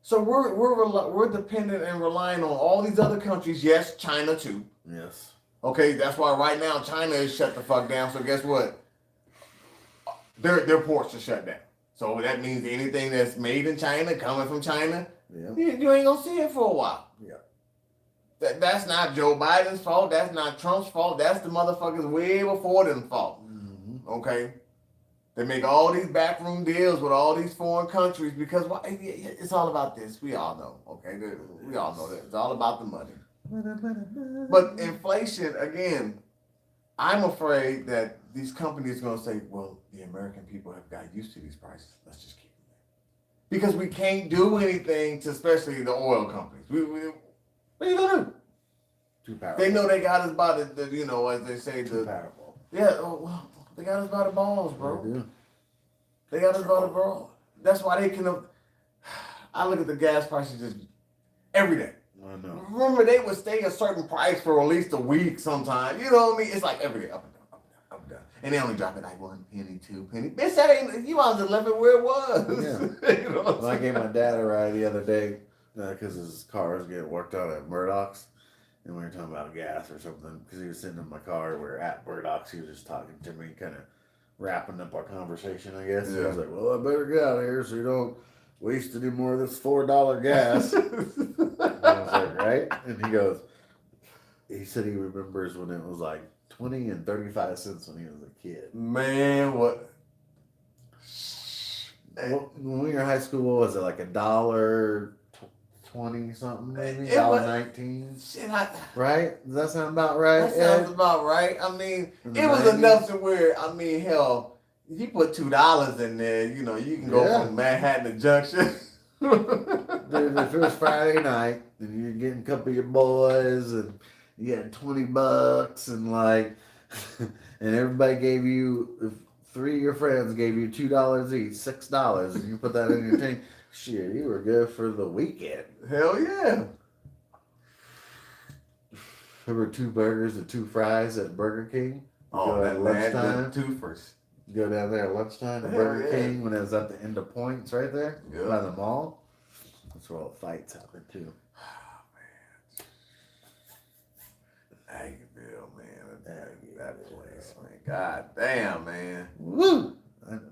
So we're dependent and relying on all these other countries. Yes, China too. Yes. Okay, that's why right now China is shut the fuck down. So guess what? Their ports are shut down. So that means anything that's made in China, coming from China, Yeah. you ain't gonna see it for a while. Yeah. That's not Joe Biden's fault. That's not Trump's fault. That's the motherfuckers way before them fault. Mm-hmm. Okay? They make all these backroom deals with all these foreign countries because it's all about this. We all know. Okay? We all know that. It's all about the money. But inflation, again, I'm afraid that these companies are going to say, well, the American people have got used to these prices. Let's just keep them there. Because we can't do anything to, especially the oil companies. What are you going to do? Too powerful. They know they got us by the you know, as they say, Too powerful. yeah, well, they got us by the balls, bro. They do. They got us by the balls. That's why they can, I look at the gas prices just every day. I know. Remember, they would stay a certain price for at least a week sometimes. You know what I mean? It's like every day, up and down, up and down, up and down. And they only drop it like 1 penny, 2 penny. Bitch, that ain't, you might as well left it where it was. Yeah. You know what Well, I gave my dad a ride the other day because his car was getting worked on at Murdoch's. And we were talking about gas or something because he was sitting in my car. We were at Murdoch's. He was just talking to me, kind of wrapping up our conversation, I guess. Yeah. I was like, well, I better get out of here so you don't waste any more of this $4 gas. And I was like, right? And he said he remembers when it was like 20 and 35 cents when he was a kid. Man, what? Well, when we were in high school, what was it, like $1.20 something maybe? It was- $1.19? Shit, Right? Does that sound about right? that sounds Ed? about right. I mean, In the it was 90s? enough to where, I mean, hell, if you put $2 in there, you know, you can go Yeah. from Manhattan to Junction. Dude, if it was Friday night and you're getting a couple of your boys and you had $20 and like, and everybody gave you, if 3 of your friends gave you $2 each, $6, and you put that in your tank, shit, you were good for the weekend. Hell yeah. Remember 2 burgers and 2 fries at Burger King? Oh, Go that at lunchtime lunchtime. twofers. Go down there at lunchtime at Hell Burger yeah. King when it was at the end of Points right there Yeah. by the mall. That's where all the fights happen too. Aggieville, man. That place, man. God damn, man. Woo!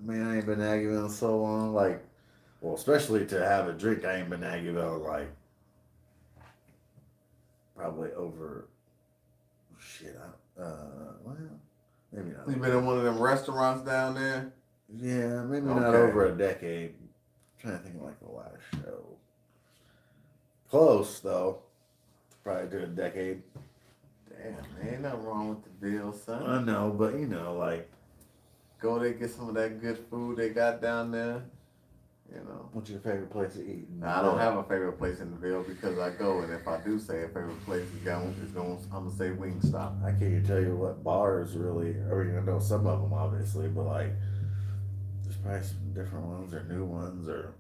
Man, I ain't been to Aggieville in so long. Like, well, especially to have a drink, I ain't been to Aggieville like probably over. Shit, well, maybe not. You been in one of them restaurants down there? Yeah, maybe not Okay. over a decade. I'm trying to think of like the last show. Close though. Probably to a decade. Damn, man. Ain't nothing wrong with the bill, son. I know, but you know, like, Go there, get some of that good food they got down there. You know. what's your favorite place to eat? Now, I don't have a favorite place in the Ville because I go, and if I do say a favorite place, I'm gonna say Wingstop. I can't even tell you what bars really. I mean, I know some of them obviously, but like, there's probably some different ones or new ones or.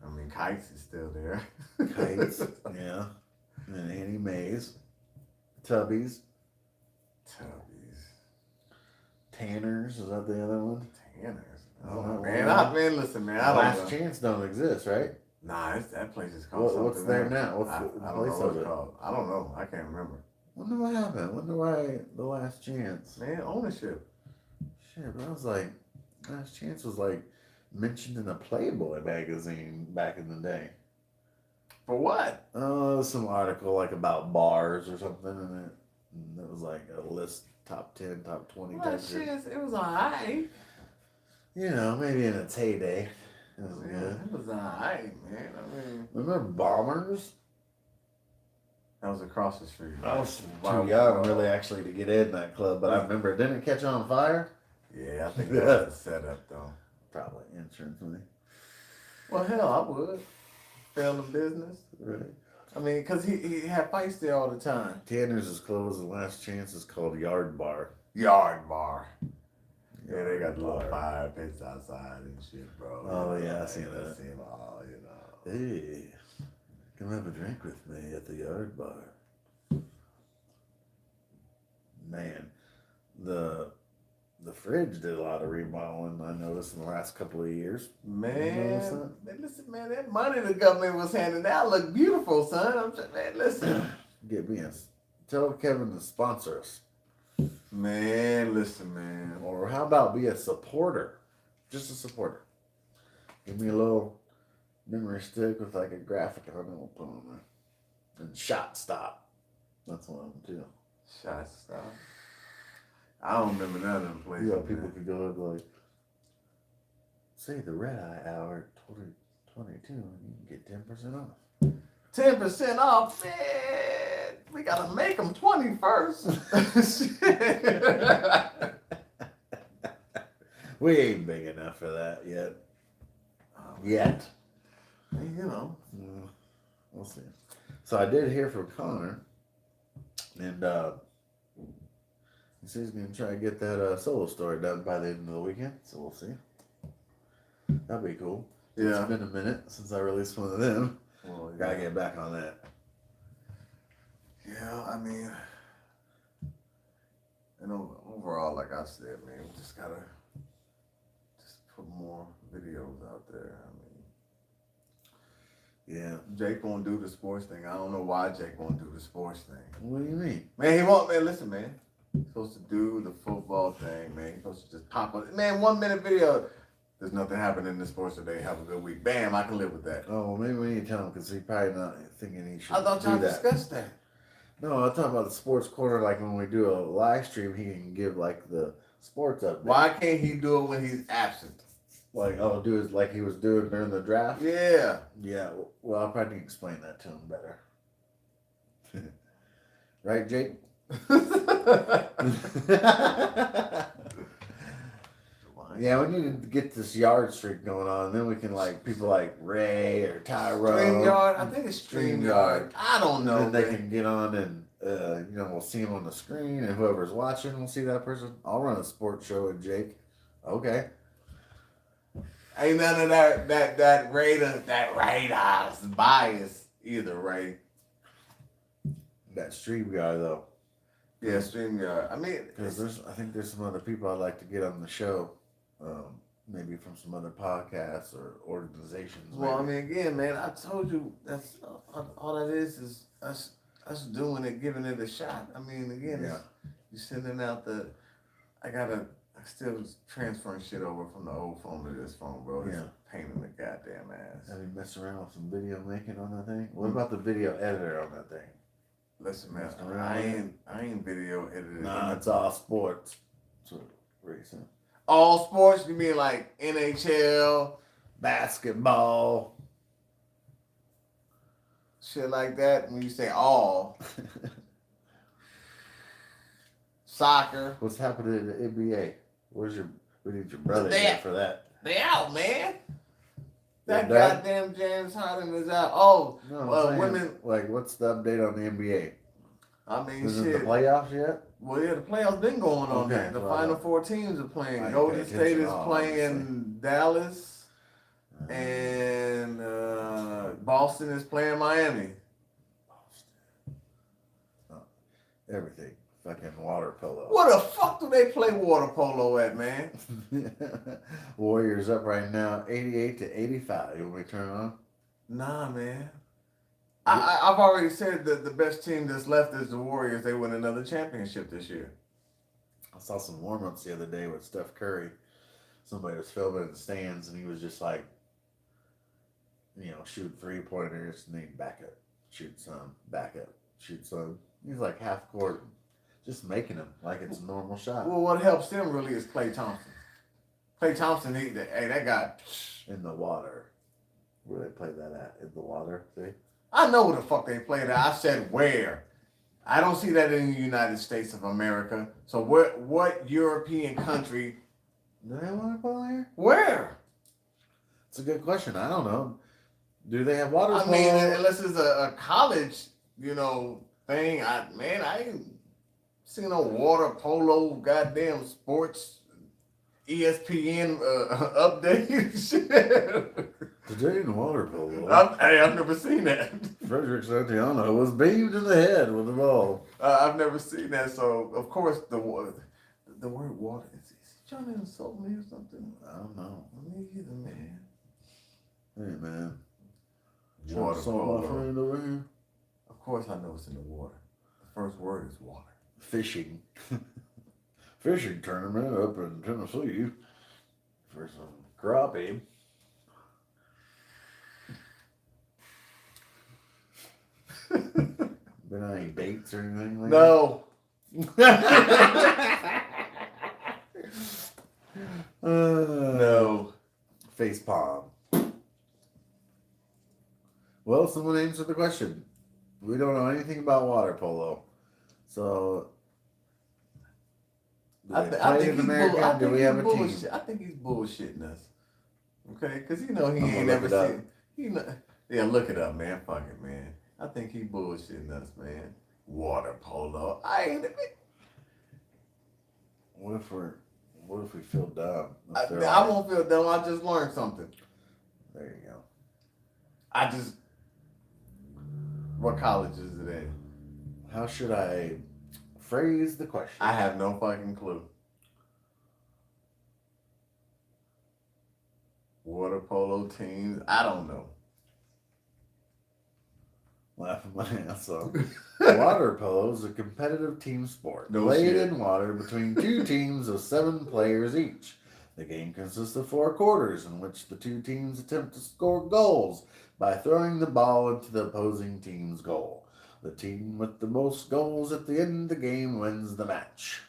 I mean, Kites is still there. Kites, yeah, and Annie Mae's, Tubby's, Tanner's. Is that the other one? Tanners. Oh, Oh, well, man, listen, man. I don't Last know. Chance don't exist, right? Nah, that place is called something. What's there else. now? What's I the don't place know what of it's it? called. I don't know. I can't remember. Wonder what happened. Wonder why the Last Chance. Man, ownership. Shit, but I was like, Last Chance was like mentioned in a Playboy magazine back in the day. For what? Some article like about bars or something, and it was like a list, top 10, top 20 Well, type shit, shit. it was alright. You know, maybe in its heyday. It was Yeah, good. it was alright, man. I mean, Remember Bombers? that was across the street. I was Wow. too young really actually to get in that club, but I remember, didn't it catch on fire? Yeah, I think that was a setup, though. Probably insurance money. Well, hell, I would. Fail in business. Right. I mean, because he had fights there all the time. Tanner's is closed. The last chance is called Yard Bar. Yard bar. Yeah, they got Yard the little Bar. fire pits outside and shit, bro. Oh, yeah, I seen that. I see them all, you know. Hey, come have a drink with me at the Yard Bar. Man, the fridge did a lot of remodeling, I noticed, in the last couple of years. Man, listen, man, that money the government was handing out looked beautiful, son. I'm just, man, listen. Get me tell Kevin to sponsor us. Man, listen, man. Or how about be a supporter? Just a supporter. Give me a little memory stick with like a graphic on it. We'll put on there. And shot stop. That's one of them too. Shot stop. I don't remember none of them places. Yeah, people could go and like, say the Red Eye Hour 2022 and you can get 10% off. 10% off, man. We gotta make them 20 first. We ain't big enough for that yet. Yet. You know. We'll see. So I did hear from Connor, and he says he's going to try to get that solo story done by the end of the weekend, so we'll see. That'd be cool. Yeah. It's been a minute since I released one of them. Well, yeah. Gotta get back on that. Yeah, I mean, and overall, like I said, man, we just gotta put more videos out there. I mean, Yeah. Jake won't do the sports thing. I don't know why Jake won't do the sports thing. What do you mean? Man, he won't. Man, listen, man. He's supposed to do the football thing, man. He's supposed to just pop up. Man, 1 minute video. There's nothing happening in the sports today. Have a good week. Bam, I can live with that. Oh, well, maybe we need to tell him because he's probably not thinking he should I thought y'all do that. discussed that. No, I'm talking about the sports corner. Like when we do a live stream, he can give like the sports update. Why can't he do it when he's absent? Like, do it like he was doing during the draft? Yeah. Yeah, well, I'll probably explain that to him better. Right, Jake? Yeah, we need to get this yard streak going on. Then we can, like, people like Ray or Tyrone. StreamYard? I think it's StreamYard. I don't know. And then they can get on and, we'll see them on the screen. And whoever's watching will see that person. I'll run a sports show with Jake. Okay. Ain't none of that Raiders bias either, Ray. That stream guy though. Yeah, StreamYard. I mean, because I think there's some other people I'd like to get on the show, maybe from some other podcasts or organizations. Well, maybe. I mean, again, man, I told you that's all that is us doing it, giving it a shot. I mean, again, Yeah. you're sending out I still transferring shit over from the old phone to this phone, bro. It's a pain in the goddamn ass. Have you messed around with some video making on that thing? What about the video editor on that thing? Listen, man, I ain't video edited. Nah, it's all sports. That's what Ray said. All sports? You mean like NHL, Basketball, shit like that? When you say all, soccer. What's happening in the NBA? We need your brother here for that. They out, man. That They're done? goddamn James Harden is out. Oh, No, well, women. Like, what's the update on the NBA? I mean, Is it shit. the playoffs yet? Well, yeah, the playoffs been going on. Okay, The well, final four teams are playing. I Golden pay State attention is to all, playing Dallas, and Boston is playing Miami. Everything. Fucking water polo. Where the fuck do they play water polo at, man? Warriors up right now, 88-85. You want me to turn it on? Nah, man. I've already said that the best team that's left is the Warriors. They win another championship this year. I saw some warm-ups the other day with Steph Curry. Somebody was filming in the stands, and he was just like, shoot three-pointers, and then back up, shoot some, back up, shoot some. He's like half court, just making them like it's a normal shot. Well, what helps them really is Klay Thompson. Klay Thompson, that guy. In the water. Where they play that at? In the water, see? I know where the fuck they play that. I said where. I don't see that in the United States of America. So what European country? Do they want to play here? Where? It's a good question. I don't know. Do they have water I polo? mean, unless it's a college, thing. I ain't seen no water polo, goddamn sports, ESPN update shit. Today in water polo, I've never seen that. Frederick Santiano was beamed in the head with a ball. I've never seen that. So of course the word water is he trying to insult me or something? I don't know. Me either, man. Hey, man. Water Saw my polo. friend over here. Of course I know it's in the water. The first word is water. Fishing. Fishing tournament up in Tennessee for some crappie. Been on any dates or anything like No. No. Face palm. Well, someone answered the question. We don't know anything about water polo. So, do they play in America? Do we have a team? I think he's bullshitting us. Okay? Because, he ain't gonna never look it seen. Yeah, look it up, man. Fuck it, man. I think he bullshitting us, man. Water polo. I ain't. What if we feel dumb? I won't feel dumb. I just learned something. There you go. What college is it in? How should I phrase the question? I have no fucking clue. Water polo teams? I don't know. Laughing my ass off. Water polo is a competitive team sport played in water between two teams of 7 players each. The game consists of 4 quarters in which the 2 teams attempt to score goals by throwing the ball into the opposing team's goal. The team with the most goals at the end of the game wins the match.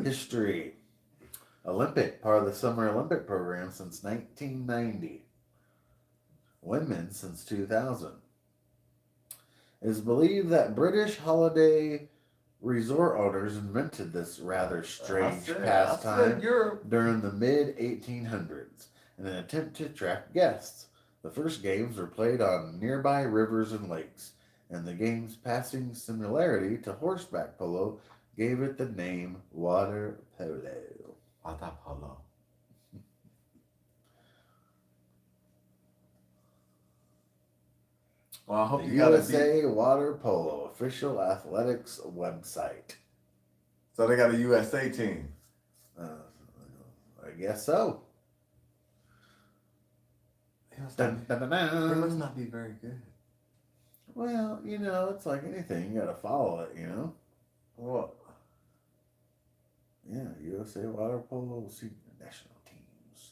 History. Olympic, part of the Summer Olympic program since 1990. Women since 2000. It is believed that British holiday resort owners invented this rather strange pastime during the mid-1800s in an attempt to attract guests. The first games were played on nearby rivers and lakes, and the game's passing similarity to horseback polo gave it the name water polo. Water polo. Well, I hope the you got USA Water Polo official athletics website. So they got a USA team. I guess so. It must not be very good. Well, it's like anything. You got to follow it, What? Yeah, USA Water Polo Senior National Teams.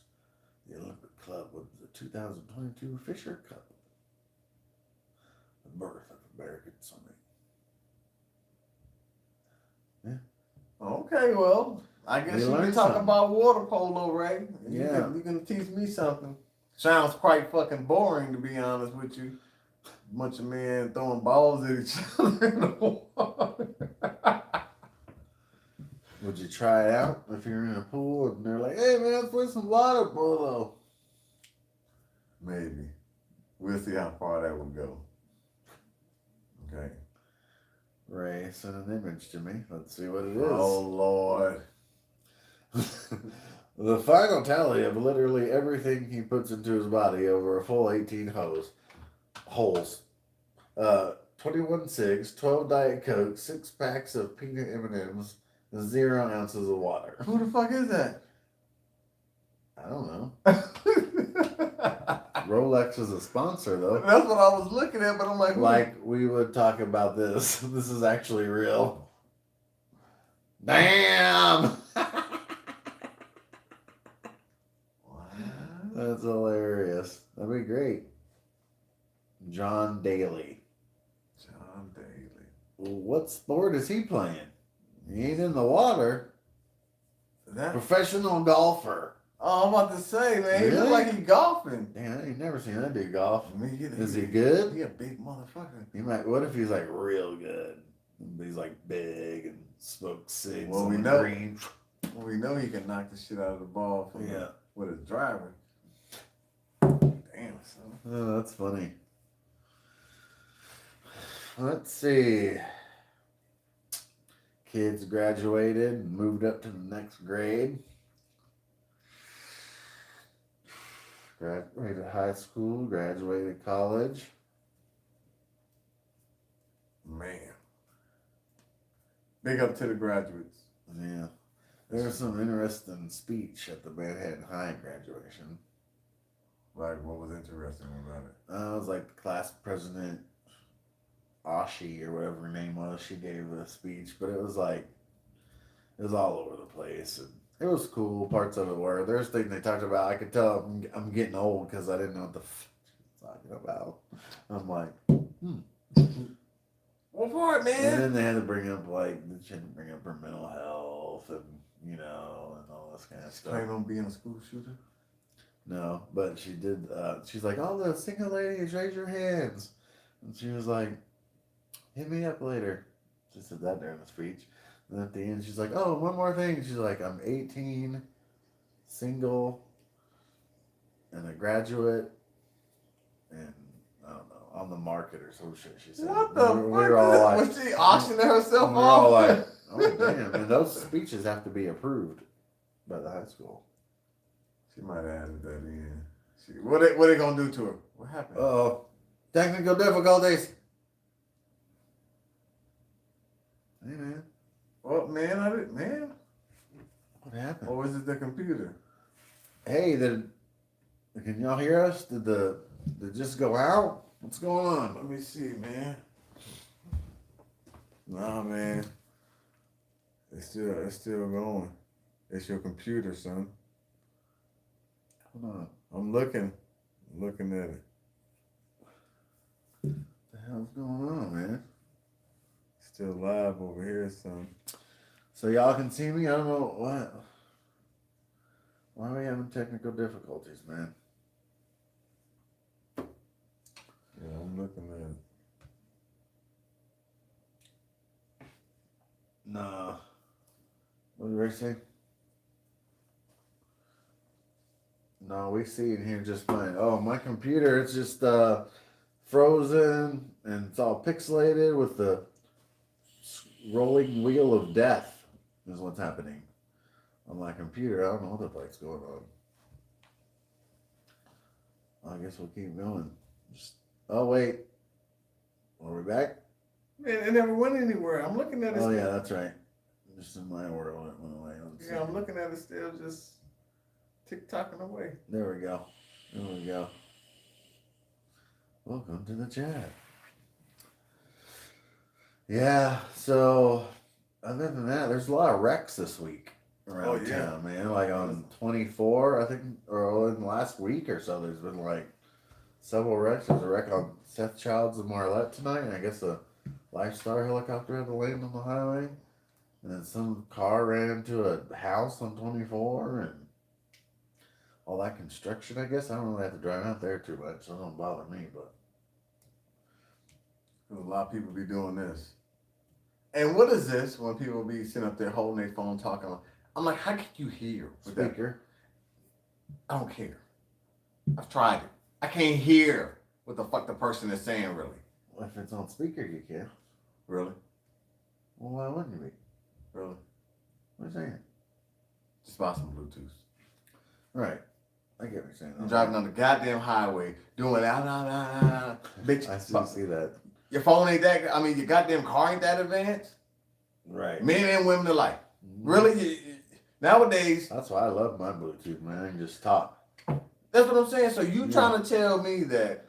The Olympic Club wins the 2022 Fisher Cup. The birth of American swimming. Yeah. Okay, well, I guess you can talk about water polo, Ray. Yeah. You can teach me something. Sounds quite fucking boring, to be honest with you. Bunch of men throwing balls at each other in the water. Would you try it out if you're in a pool and they're like, hey man, let's play some water polo? Maybe. We'll see how far that would go. Okay. Ray sent an image to me. Let's see what it is. Oh, Lord. The final tally of literally everything he puts into his body over a full 18 holes. 21 cigs, 12 Diet Coke, 6 packs of peanut M&Ms, 0 ounces of water. Who the fuck is that? I don't know. Rolex is a sponsor, though. That's what I was looking at, but I'm like... Like, we would talk about this. This is actually real. Damn! That's hilarious. That'd be great. John Daly. John Daly. Well, what sport is he playing? He ain't in the water. Professional golfer. Oh, I'm about to say, man. Really? He look like he's golfing. Damn, I ain't never seen that dude golf. Is he good? good? He a big motherfucker. He might. What if he's like real good? He's like big and smokes cigs. Well, we know. We know he can knock the shit out of the ball with his driver. Damn. Damn, son. Oh, that's funny. Let's see. Kids graduated and moved up to the next grade. Graduated high school, graduated college. Man. Big up to the graduates. Yeah. There was some interesting speech at the Manhattan High graduation. Like, what was interesting about it? It was like the class president, Ashi, or whatever her name was. She gave a speech, but it was all over the place. And it was cool. Parts of it were. There's things they talked about. I could tell I'm getting old because I didn't know what the f she was talking about. I'm like, What part, man? And then they had to bring up, she had to bring up her mental health and, and all this kind of stuff. Planning on being a school shooter? No, but she did, she's like, all the single ladies, raise your hands. And she was like, hit me up later. She said that during the speech. And at the end, she's like, oh, one more thing. She's like, I'm 18, single, and a graduate, and I don't know, on the market or some shit. She said, What the fuck? We were all like, was she auctioning herself we were all off? like, oh, damn. And those speeches have to be approved by the high school. She might have added that in. What they gonna do to her? What happened? Uh-oh. Technical difficulties. Hey, man. Well, man. What happened? Or was it the computer? Hey, can y'all hear us? Did it just go out? What's going on? Let me see, man. Nah, man. It's still going. It's your computer, son. Hold on. I'm looking at it. What the hell's going on, man? Still live over here, son. So y'all can see me? I don't know what. Why are we having technical difficulties, man? Yeah, I'm looking at it. Nah. What did Ray say? No, we see it here just fine. Oh, my computer, it's just frozen and it's all pixelated with the rolling wheel of death is what's happening on my computer. I don't know what the fuck's going on. I guess we'll keep going. Oh, wait. Are we back? Man, it never went anywhere. I'm looking at it. Oh, yeah, that's right. Just in my world, it went away. Yeah, I'm looking at it still just tick-tocking away. There we go. There we go. Welcome to the chat. Yeah, so other than that, there's a lot of wrecks this week around town, man. Like on 24, I think, or in the last week or so, there's been like several wrecks. There's a wreck on Seth Childs and Marlette tonight, and I guess a Lifestar helicopter had to land on the highway. And then some car ran into a house on 24, and all that construction, I guess. I don't really have to drive out there too much, so it don't bother me, but. A lot of people be doing this. And what is this when people be sitting up there holding their phone talking? I'm like, how can you hear? With Speaker. That? I don't care. I've tried it. I can't hear what the fuck the person is saying, really. Well, if it's on speaker, you can. Really? Well, why wouldn't you be? Really? What are you saying? Just buy some Bluetooth. Right. I get what you're saying. I'm driving on the goddamn highway, doing bitch. I still see that. Your phone ain't that, your goddamn car ain't that advanced. Right. Men and women alike. Really? Nowadays. That's why I love my Bluetooth, man. I can just talk. That's what I'm saying. So you trying to tell me that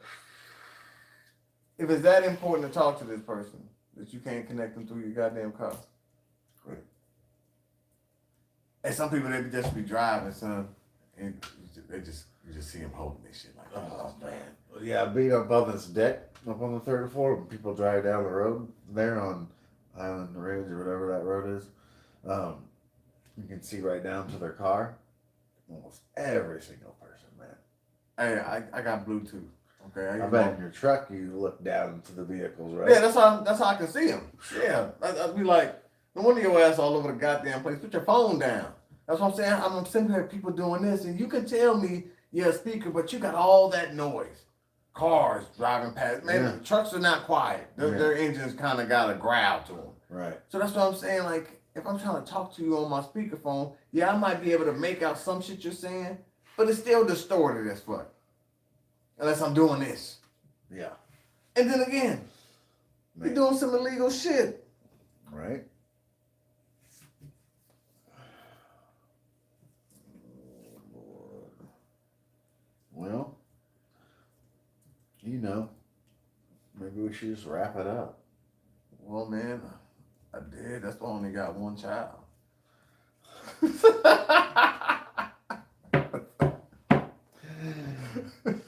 if it's that important to talk to this person, that you can't connect them through your goddamn car? Right. And some people, they just be driving, son, and you just see them holding this shit like that. Oh, man. Yeah, being up on this deck, up on the third floor, when people drive down the road there on Island Ridge or whatever that road is, you can see right down to their car. Almost every single person, man. Hey, I got Bluetooth. Okay. I bet in your truck you look down into the vehicles, right? Yeah, that's how I can see them. Yeah, I'd be like, no wonder your ass all over the goddamn place. Put your phone down. That's what I'm saying. I'm sitting here, people doing this, and you can tell me Yeah, speaker, but you got all that noise. Cars driving past. Man, Yeah. trucks are not quiet. Their, Yeah. their engines kind of got a growl to them. Right. So that's what I'm saying. Like, if I'm trying to talk to you on my speakerphone, yeah, I might be able to make out some shit you're saying, but it's still distorted as fuck. Unless I'm doing this. Yeah. And then again, you're doing some illegal shit. Right. Well, you know, maybe we should just wrap it up. Well, man, I did. That's why I only got one child.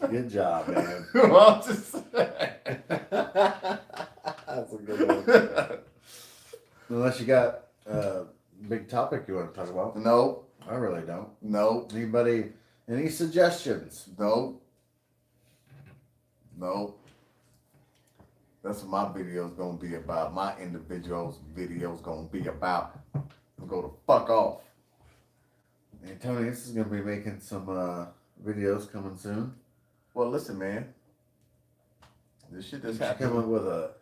Good job, man. Well, just That's a good one. Unless you got a big topic you want to talk about. No. I really don't. No. Anybody, any suggestions? No. No. That's what my video's gonna be about. My individual's video's gonna be about. Go to fuck off. Hey, Tony, this is going to be making some videos coming soon. Well, listen, man. This shit that's Come up happening. with a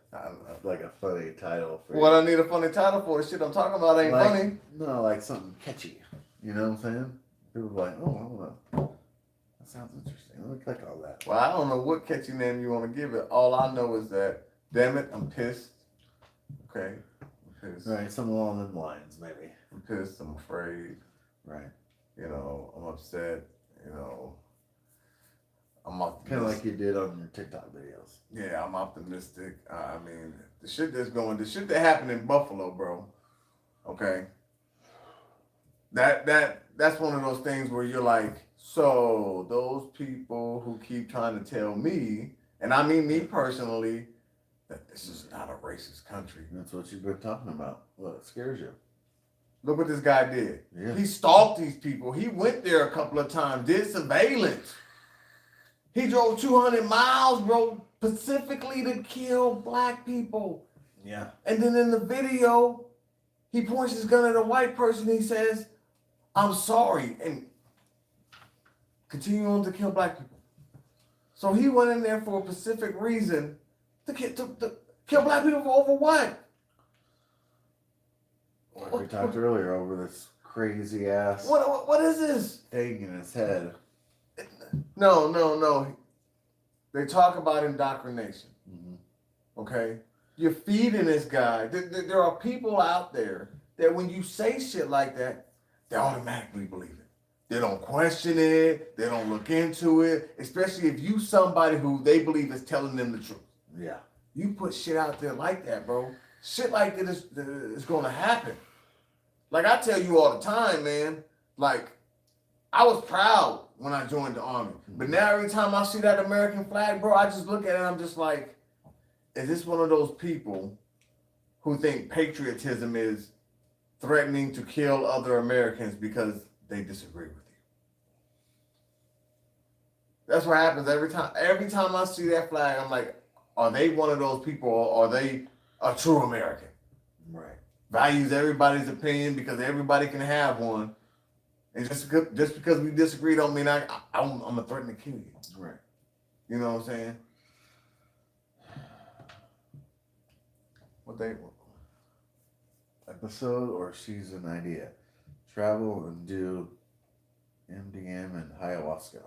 funny title for What I need a funny title for? The shit I'm talking about ain't like, funny. No, like something catchy. You know what I'm saying? People are like, oh, I want to. That sounds interesting. Let me click on that. Well, I don't know what catchy name you want to give it. All I know is that, damn it, I'm pissed. Okay? I'm pissed. Right, something along them lines, maybe. I'm pissed. I'm afraid. Right. You know, I'm upset. You know, I'm Kind of like you did on your TikTok videos. Yeah, I'm optimistic. I mean, the shit that happened in Buffalo, bro. Okay. That's one of those things where you're like, so those people who keep trying to tell me, and I mean me personally, that this is not a racist country. That's what you've been talking about. Well, it scares you. Look what this guy did. Yeah. He stalked these people. He went there a couple of times, did surveillance. He drove 200 miles, bro, specifically to kill black people. Yeah. And then in the video, he points his gun at a white person. He says, I'm sorry. And continue on to kill black people. So he went in there for a specific reason to kill black people for over what? Like we talked earlier over this crazy ass What is this? thing in his head. No. They talk about indoctrination. Mm-hmm. Okay? You're feeding this guy. There are people out there that when you say shit like that, they automatically believe it. They don't question it. They don't look into it. Especially if you somebody who they believe is telling them the truth. Yeah. You put shit out there like that, bro. Shit like that is going to happen. Like I tell you all the time, man. Like, I was proud when I joined the Army. But now every time I see that American flag, bro, I just look at it and I'm just like, is this one of those people who think patriotism is threatening to kill other Americans because they disagree with you? That's what happens every time. Every time I see that flag, I'm like, are they one of those people or are they a true American? Right. Values everybody's opinion because everybody can have one. And just because we disagree don't mean I'm a threat to kill you. Right. You know what I'm saying? What they Episode or season idea. Travel and do MDM and ayahuasca.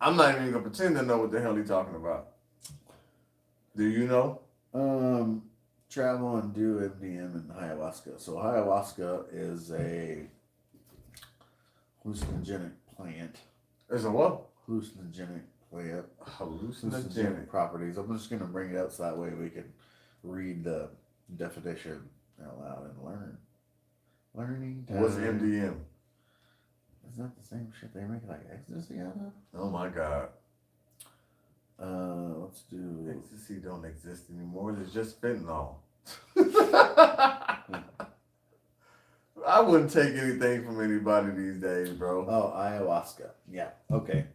I'm not even gonna pretend to know what the hell he's talking about. Do you know? Travel and do MDM and ayahuasca. So ayahuasca is a hallucinogenic plant. There's a what? Hallucinogenic plant. Hallucinogenic properties. I'm just going to bring it up so that way we can read the definition out loud and learn. Learning. What's MDM? Is that the same shit they make like ecstasy out of? Oh my God. Let's do. Ecstasy don't exist anymore. It's just fentanyl. I wouldn't take anything from anybody these days, bro. Oh, ayahuasca. Yeah. Okay.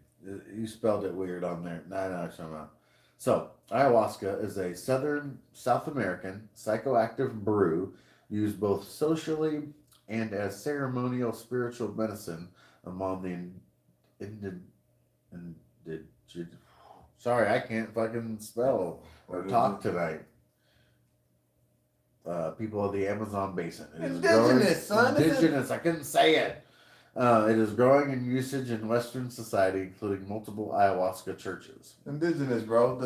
You spelled it weird on there. No, somehow. So, ayahuasca is a South American psychoactive brew used both socially and as ceremonial spiritual medicine among the sorry, I can't fucking spell or talk tonight. People of the Amazon basin. It is Indigenous, son. Indigenous. I couldn't say it. It is growing in usage in Western society, including multiple ayahuasca churches. Indigenous, bro.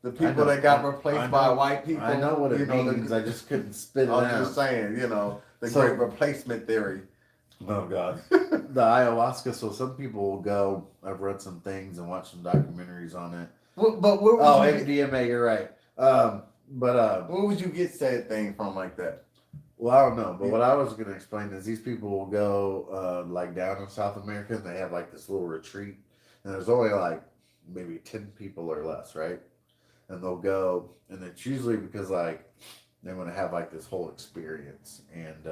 The people know, that got replaced by white people. I know what it means. I just couldn't spit it out. I'm just saying, the great replacement theory. Oh God. The ayahuasca. So some people will go. I've read some things and watched some documentaries on it. But where would MDMA. You're right. Where would you get said thing from like that? Well, I don't know, but what I was going to explain is these people will go like down in South America and they have like this little retreat, and there's only like maybe 10 people or less, right? And they'll go, and it's usually because like they want to have like this whole experience and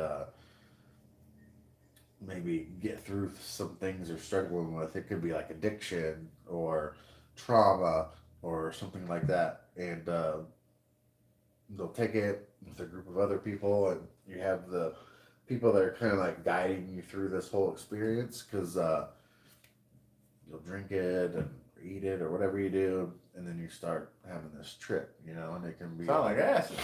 maybe get through some things they're struggling with. It could be like addiction or trauma or something like that, and they'll take it with a group of other people, and you have the people that are kind of like guiding you through this whole experience, because you'll drink it and eat it or whatever you do, and then you start having this trip, and it can be sound like acid.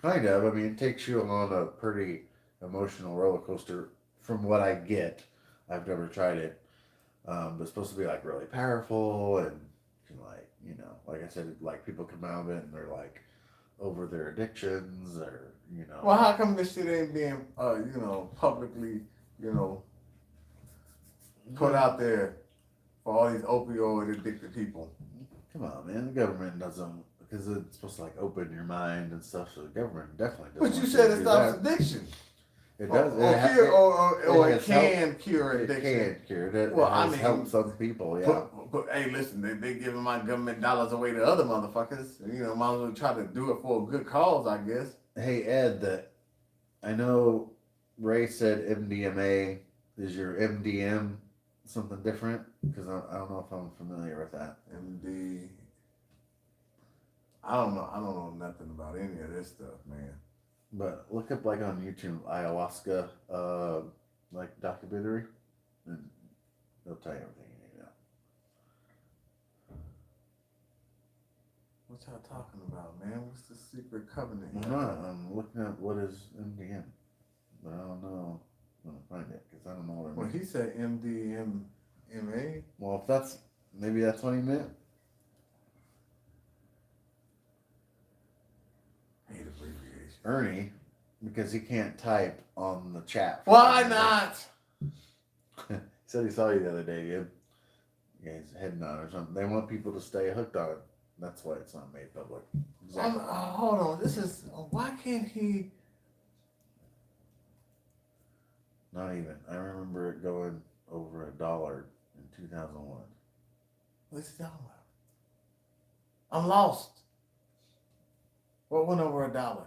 Kind of. I mean, it takes you on a pretty emotional roller coaster from what I get. I've never tried it. But it's supposed to be like really powerful, and like I said, like people come out of it and they're like over their addictions, or Well, how come this shit ain't being publicly put out there for all these opioid addicted people? Come on, man. The government doesn't, because it's supposed to like open your mind and stuff. So the government definitely doesn't. But you said it stops addiction. It does. Or it can cure addiction. It can cure it. Well, it has helped some people, yeah. But hey, listen, they giving my government dollars away to other motherfuckers. Might as well try to do it for a good cause, I guess. Hey, Ed, I know Ray said MDMA. Is your MDM something different? Because I don't know if I'm familiar with that. I don't know nothing about any of this stuff, man. But look up like on YouTube ayahuasca like documentary, and they'll tell you everything you need to know. What y'all talking about, man? What's the secret covenant? I'm looking at what is MDM, but I don't know. I'm gonna find it because I don't know what it means. Well, he said MDMA. Well, maybe that's what he meant. Hate abbreviation. Ernie, because he can't type on the chat. Why not? He said he saw you the other day, dude. Yeah, he's heading on or something. They want people to stay hooked on it. That's why it's not made public. Exactly. Hold on. Why can't he? Not even. I remember it going over $1 in 2001. What's he talking about? I'm lost. What went over $1?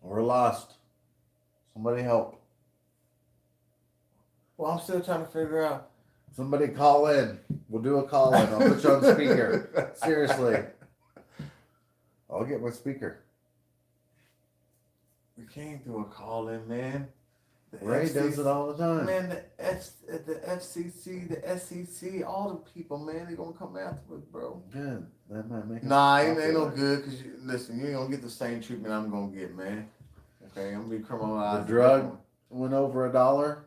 We're lost. Somebody help. Well, I'm still trying to figure out. Somebody call in. We'll do a call in. I'll put you on speaker. Seriously. I'll get my speaker. We can't do a call in, man. Ray does it all the time. Man, the FCC, the SEC, all the people, man, they gonna come after us, bro. Good. That might make ain't no good, because listen, you ain't gonna get the same treatment I'm gonna get, man. Okay, I'm gonna be criminalized. The drug went over $1.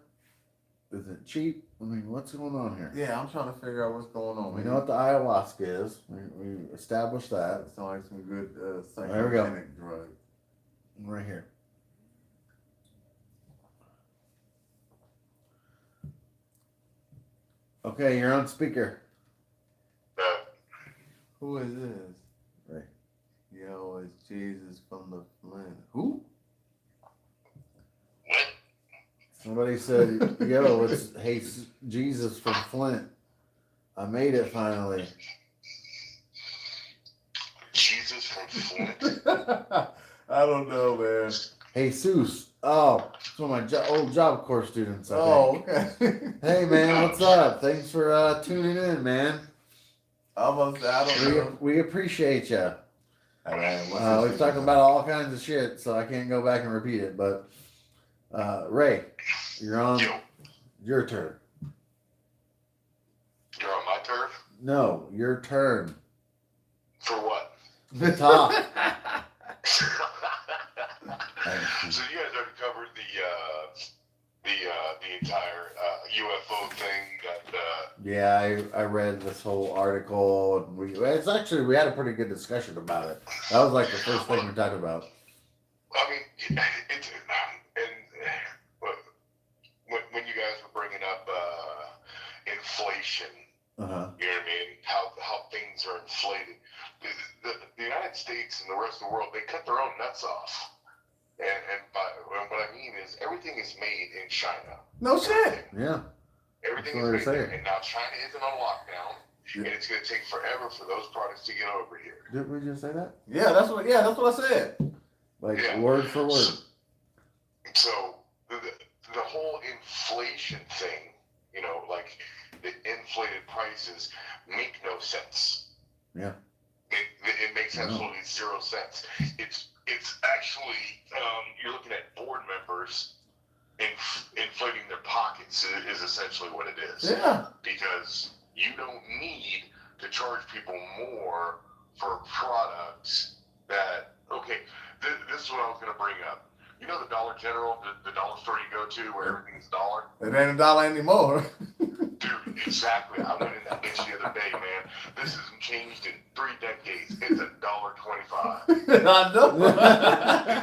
Is it cheap? I mean, what's going on here? Yeah, I'm trying to figure out what's going on. We know what the ayahuasca is. We established that. It sounds like some good there we go. drug. Right here. Okay, you're on speaker. Who is this? Right. Yo, it's Jesus from the Flint. Who? Somebody said, yo, it's Jesus from Flint. I made it finally. Jesus from Flint? I don't know, man. Jesus. Oh, it's one of my old Job Corps students, I think. Oh, okay. Hey, man, what's up? Thanks for tuning in, man. I don't know. We appreciate you. Hey, man, We've talked about all kinds of shit, so I can't go back and repeat it, but Ray, you're on. Yo, Your turn. you're on my turf? No, your turn. For what? To talk. So you guys already covered the entire UFO thing that Yeah, I read this whole article. And we had a pretty good discussion about it. That was like the first thing we talked about. I mean, it's and when you guys were bringing up inflation, Uh huh. you know what I mean? How things are inflated. The United States and the rest of the world, they cut their own nuts off. And what I mean is everything is made in China. No shit. Yeah. Everything That's what is they're made there. saying. And now China isn't on lockdown. Yeah. And it's going to take forever for those products to get over here. Did we just say that? Yeah, that's what I said. Like Yeah. word for word. So the whole inflation thing, you know, like the inflated prices make no sense. Yeah. It makes No. absolutely 0 sense. It's actually you're looking at board members inflating their pockets is essentially what it is. Yeah. Because you don't need to charge people more for products that, okay, this is what I was going to bring up. You know the Dollar General, the dollar store you go to where everything's a dollar? It ain't $1 anymore. Dude, exactly. I went in that bitch the other day, man. This hasn't changed in 3 decades. It's $1.25. I know. These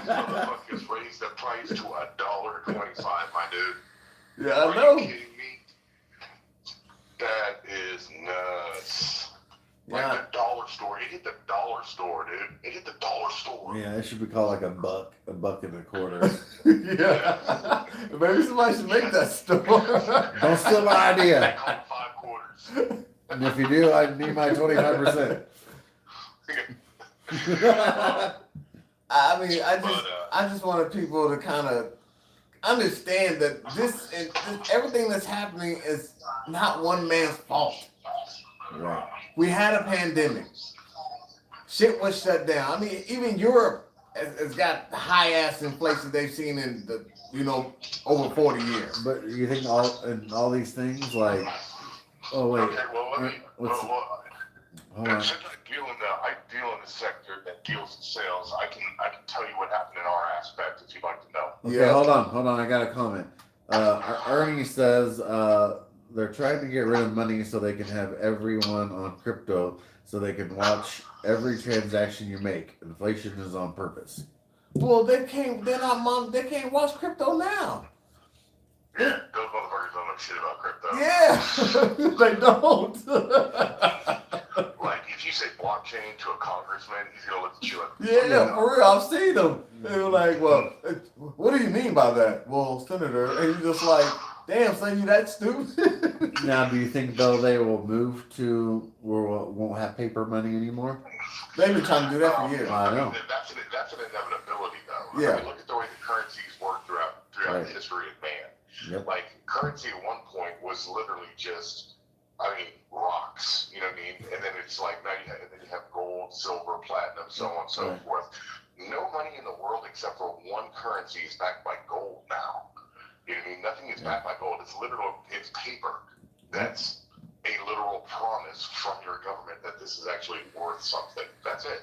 motherfuckers raised the price to $1.25, my dude. Yeah, Are I know. you kidding me? That is nuts. Like Yeah. the dollar store. It hit the dollar store, dude. It hit the dollar store. Yeah, it should be called like a buck and a quarter. Yeah. Maybe somebody should make that store. Don't steal my They idea. call it 5 quarters. And if you do, I need my 25%. I mean, But, I just wanted people to kind of understand that this everything that's happening is not one man's fault. Right. We had a pandemic. Shit was shut down. I mean, even Europe has got high ass inflation they've seen in the over 40 years. But you think all these things like, oh wait, okay, well, let me. what's- hold on. Since I deal in the sector that deals in sales, I can tell you what happened in our aspect if you'd like to know. Okay, Yeah. hold on. I got a comment. Ernie says they're trying to get rid of money so they can have everyone on crypto so they can watch every transaction you make. Inflation is on purpose. Well, they can't watch crypto now. Yeah, those motherfuckers don't know shit about crypto. Yeah, they don't. Like, if you say blockchain to a congressman, he's gonna look at you like, Yeah, for real, I've seen them. They were like, well, what do you mean by that? Well, Senator, and you're just like, damn, son, you that stupid? Now, do you think though they will move to where we won't have paper money anymore? They've been trying to do that for years. I know. That's an inevitability, though. Yeah. I mean, look at the way the currencies work throughout Right. the history of man. Yep. Like, currency at one point was literally just, rocks, you know what I mean? And then it's like, now you have gold, silver, platinum, so on and so Right. forth. No money in the world except for one currency is backed by gold now. You know what I mean? Nothing is backed by gold. It's paper. That's a literal promise from your government that this is actually worth something. That's it.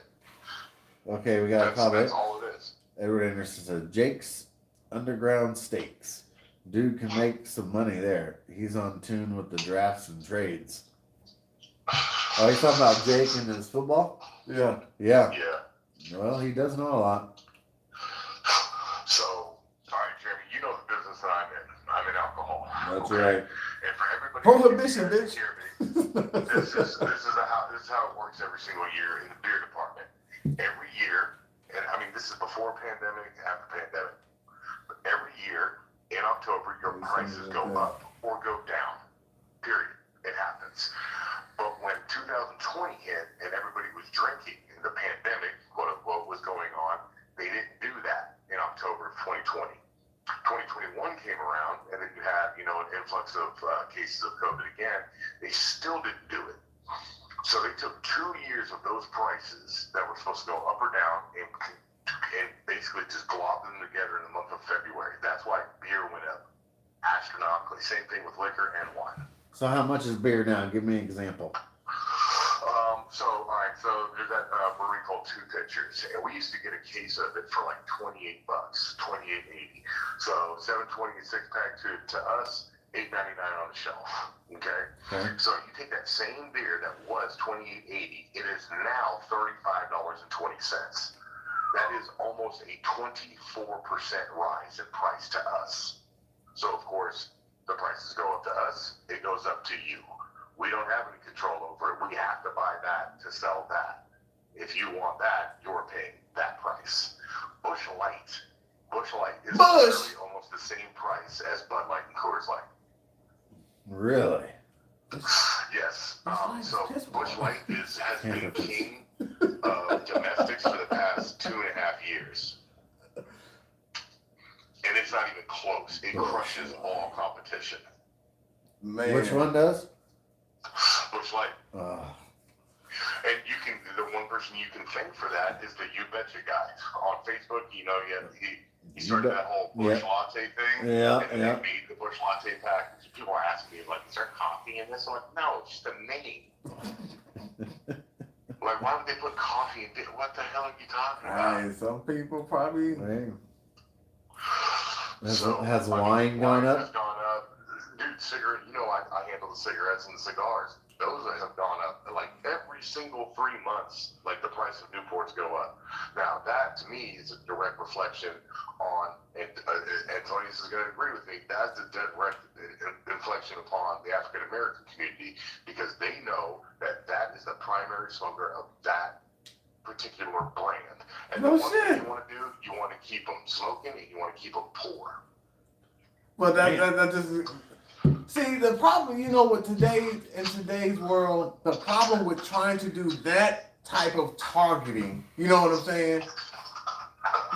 Okay, we got a That's comment. all it is. Edward Anderson says Jake's Underground Steaks. Dude can make some money there. He's on tune with the drafts and trades. Oh, he's talking about Jake and his football? Yeah. Yeah. Yeah. Well, he does know a lot. So, all right, Jeremy, you know the business that I'm in. I'm in alcohol. That's okay? right. And for everybody, Prohibition, who bitch. hear me, this is how it works every single year in the beer department. Every year, and this is before pandemic, after pandemic. But every year in October, your prices go up or go down. Period. It happens. But when 2020 hit and everybody was drinking and the pandemic, quote unquote, was going on, they didn't do that in October of 2020. 2021 came around, and then you had, an influx of cases of COVID again. They still didn't do it. So they took 2 years of those prices that were supposed to go up or down and basically just globbed them together in the month of February. That's why beer went up astronomically. Same thing with liquor and wine. So how much is beer now? Give me an example. All right, so there's that brewery called Two Pitchers, and we used to get a case of it for like $28, $28.80. So $7.20 a six pack to us, $8.99 on the shelf. Okay? So you take that same beer that was $28.80, it is now $35.20. That is almost a 24% rise in price to us. So of course, the prices go up to us, it goes up to you. We don't have any control over it. We have to buy that to sell that. If you want that, you're paying that price. Busch Light is literally almost the same price as Bud Light and Coors Light. Really? Yes. So Busch Light has been king of domestics for the past 2.5 years. And it's not even close. It crushes all competition. Man. Which one does? Busch Light. And you can, the one person you can thank for that is the You Betcha guy. On Facebook, you know, he started that whole Busch Latte thing. Yeah, and then they made the Busch Latte pack. People are asking me, like, is there coffee in this? I'm like, no, it's just a name. Like, why would they put coffee in it? What the hell are you talking about? Right, some people probably. Has wine gone up? Has gone up. Dude, cigarette, you know, I handle the cigarettes and the cigars. Those have gone up. Like, every single 3 months, like, the price of Newports go up. Now, that, to me, is a direct reflection on, and Antonius is going to agree with me, that's a direct inflection upon the African-American community, because they know that that is the primary smoker of that particular brand. And the one thing you want to do, you want to keep them smoking and you want to keep them poor. Well, that just. See, the problem, you know, in today's world, the problem with trying to do that type of targeting, you know what I'm saying?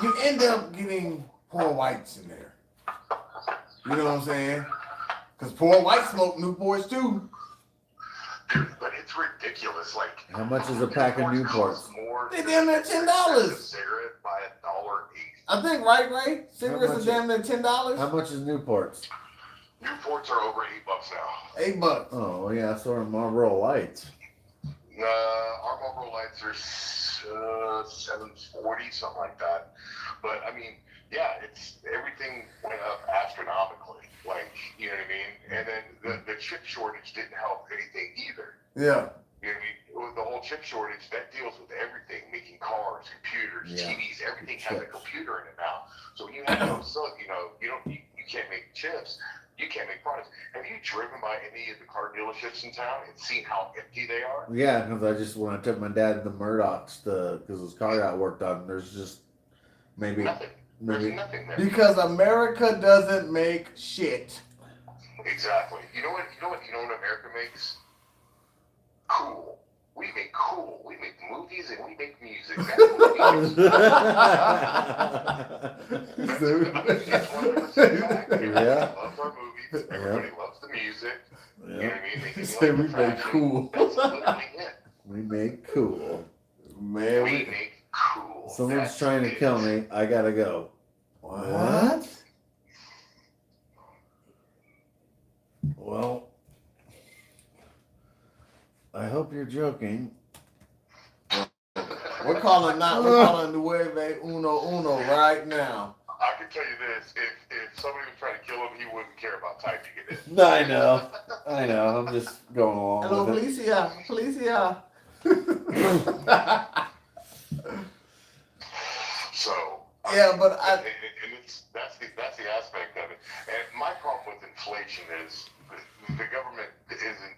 You end up getting poor whites in there. You know what I'm saying? Because poor whites smoke Newports too. Dude, but it's ridiculous. Like, how much is a pack of Newports? They damn near $10. Cigarette by $1.80. I think, right? Cigarettes are damn near $10. How much is Newports? Newports are over $8 now. $8. Oh yeah, so are Marlboro Lights. Our Marlboro Lights are $7.40, something like that. But I mean, yeah, it's everything went up astronomically. Like, you know what I mean? And then the chip shortage didn't help anything either. Yeah. You know what I mean? The whole chip shortage that deals with everything, making cars, computers, TVs, everything has a computer in it now. So when you have those, you know, you can't make chips. You can't make products. Have you driven by any of the car dealerships in town and seen how empty they are? Yeah, because when I took my dad to the Murdochs because his car got worked on, there's just maybe There's nothing there. Because America doesn't make shit. Exactly. You know what America makes? Cool. We make cool. We make movies and we make music. That's what we do. It's 100% fact. Everybody loves our movies. Everybody loves the music. You know what I mean? Say we make cool. That's literally it. We make cool. Man, we make cool. Someone's trying to kill me. I gotta go. What? Well, I hope you're joking. We're calling Nueve Uno right now. I can tell you this: if somebody was trying to kill him, he wouldn't care about typing it in. I know. I'm just going along Hello, with it. Policia. So yeah, but and that's the aspect of it. And my problem with inflation is the government isn't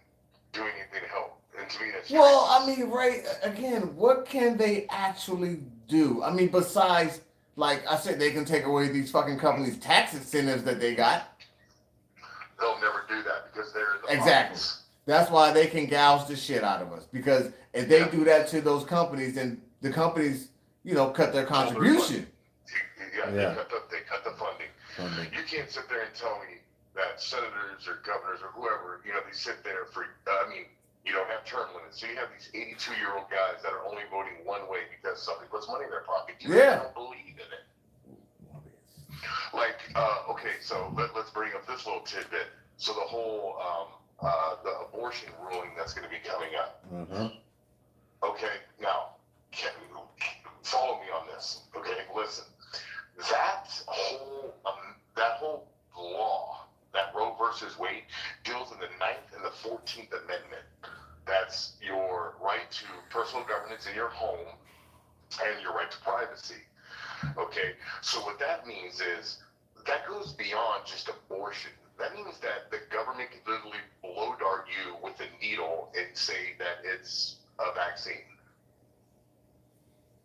doing anything to help. And to me, that's well, I mean, right? Again, what can they actually do? I mean, besides, like I said, they can take away these fucking companies' tax incentives that they got. They'll never do that because they're the Exactly. profits. That's why they can gouge the shit out of us. Because if they do that to those companies, then the companies, you know, cut their contribution. They cut the funding. You can't sit there and tell me that senators or governors or whoever, you know, they sit there for, you don't have term limits. So you have these 82-year-old guys that are only voting one way because somebody puts money in their pocket. You don't believe in it. Like, okay, so let's bring up this little tidbit. So the whole the abortion ruling that's going to be coming up. Uh-huh. Okay, now follow me on this. Okay, listen. That whole law, that Roe versus Wade, deals in the 9th and the 14th Amendment. That's your right to personal governance in your home and your right to privacy. Okay, so what that means is that goes beyond just abortion. That means that the government can literally blow dart you with a needle and say that it's a vaccine.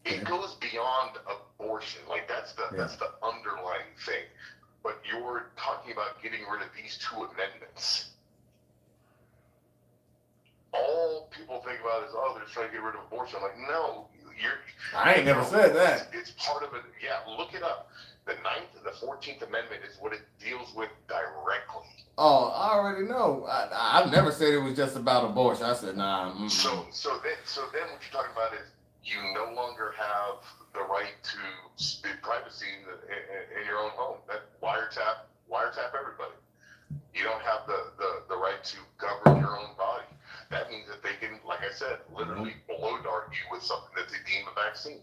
It goes beyond abortion. Like that's the underlying thing. But you're talking about getting rid of these two amendments. All people think about is, oh, they're trying to get rid of abortion. I'm like, no, I ain't never said that. It's part of it. Yeah, look it up. The 9th and the 14th Amendment is what it deals with directly. Oh, I already know. I've never said it was just about abortion. I said, nah. Mm-mm. So then what you're talking about is you no longer have the right to privacy in your own home. That wiretap everybody. You don't have the right to govern your own body. That means that they can, like I said, literally blow dart you with something that they deem a vaccine.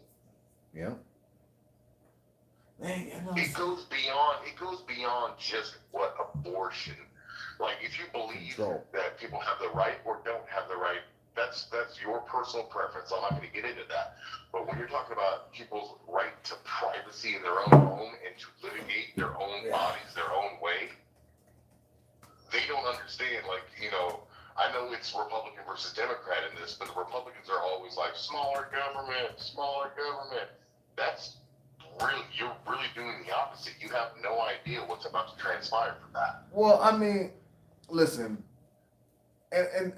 Yeah. It goes beyond just what abortion. Like if you believe that people have the right or don't have the right, that's your personal preference. I'm not going to get into that. But when you're talking about people's right to privacy in their own home and to litigate their own bodies their own way, they don't understand. Like, I know it's Republican versus Democrat in this, but the Republicans are always like, smaller government. That's you're really doing the opposite. You have no idea what's about to transpire from that. Well, I mean, listen, and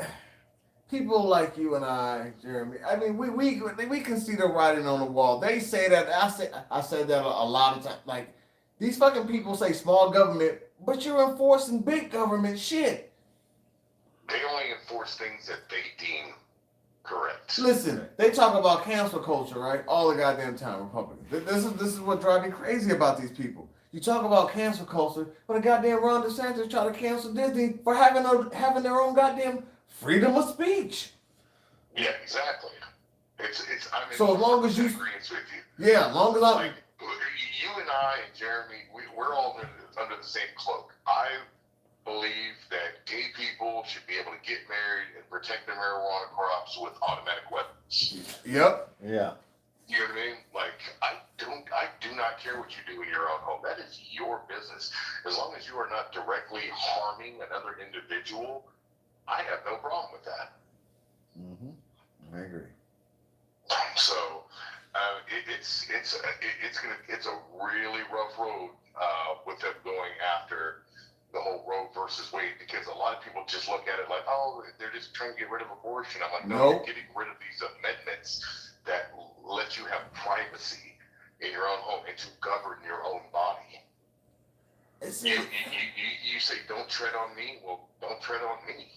people like you and I, Jeremy, I mean, we can see the writing on the wall. They say that, I said that a lot of times. Like, these fucking people say small government, but you're enforcing big government shit. They only enforce things that they deem correct. Listen, they talk about cancel culture, right? All the goddamn time, Republicans. This is what drives me crazy about these people. You talk about cancel culture, but a goddamn Ron DeSantis try to cancel Disney for having their own goddamn freedom of speech. Yeah, exactly. It's I mean, so as long as you, with you. Yeah, as long as I, like, you and I and Jeremy, we're all under the same cloak. I believe that gay people should be able to get married and protect their marijuana crops with automatic weapons. Yep. Yeah. You know what I mean? Like, I do not care what you do in your own home. That is your business. As long as you are not directly harming another individual, I have no problem with that. Mm-hmm. I agree. So, it's a really rough road with them going after the whole Roe versus Wade, because a lot of people just look at it like, oh, they're just trying to get rid of abortion. I'm like, no, you're getting rid of these amendments that let you have privacy in your own home and to govern your own body. You say, don't tread on me. Well, don't tread on me.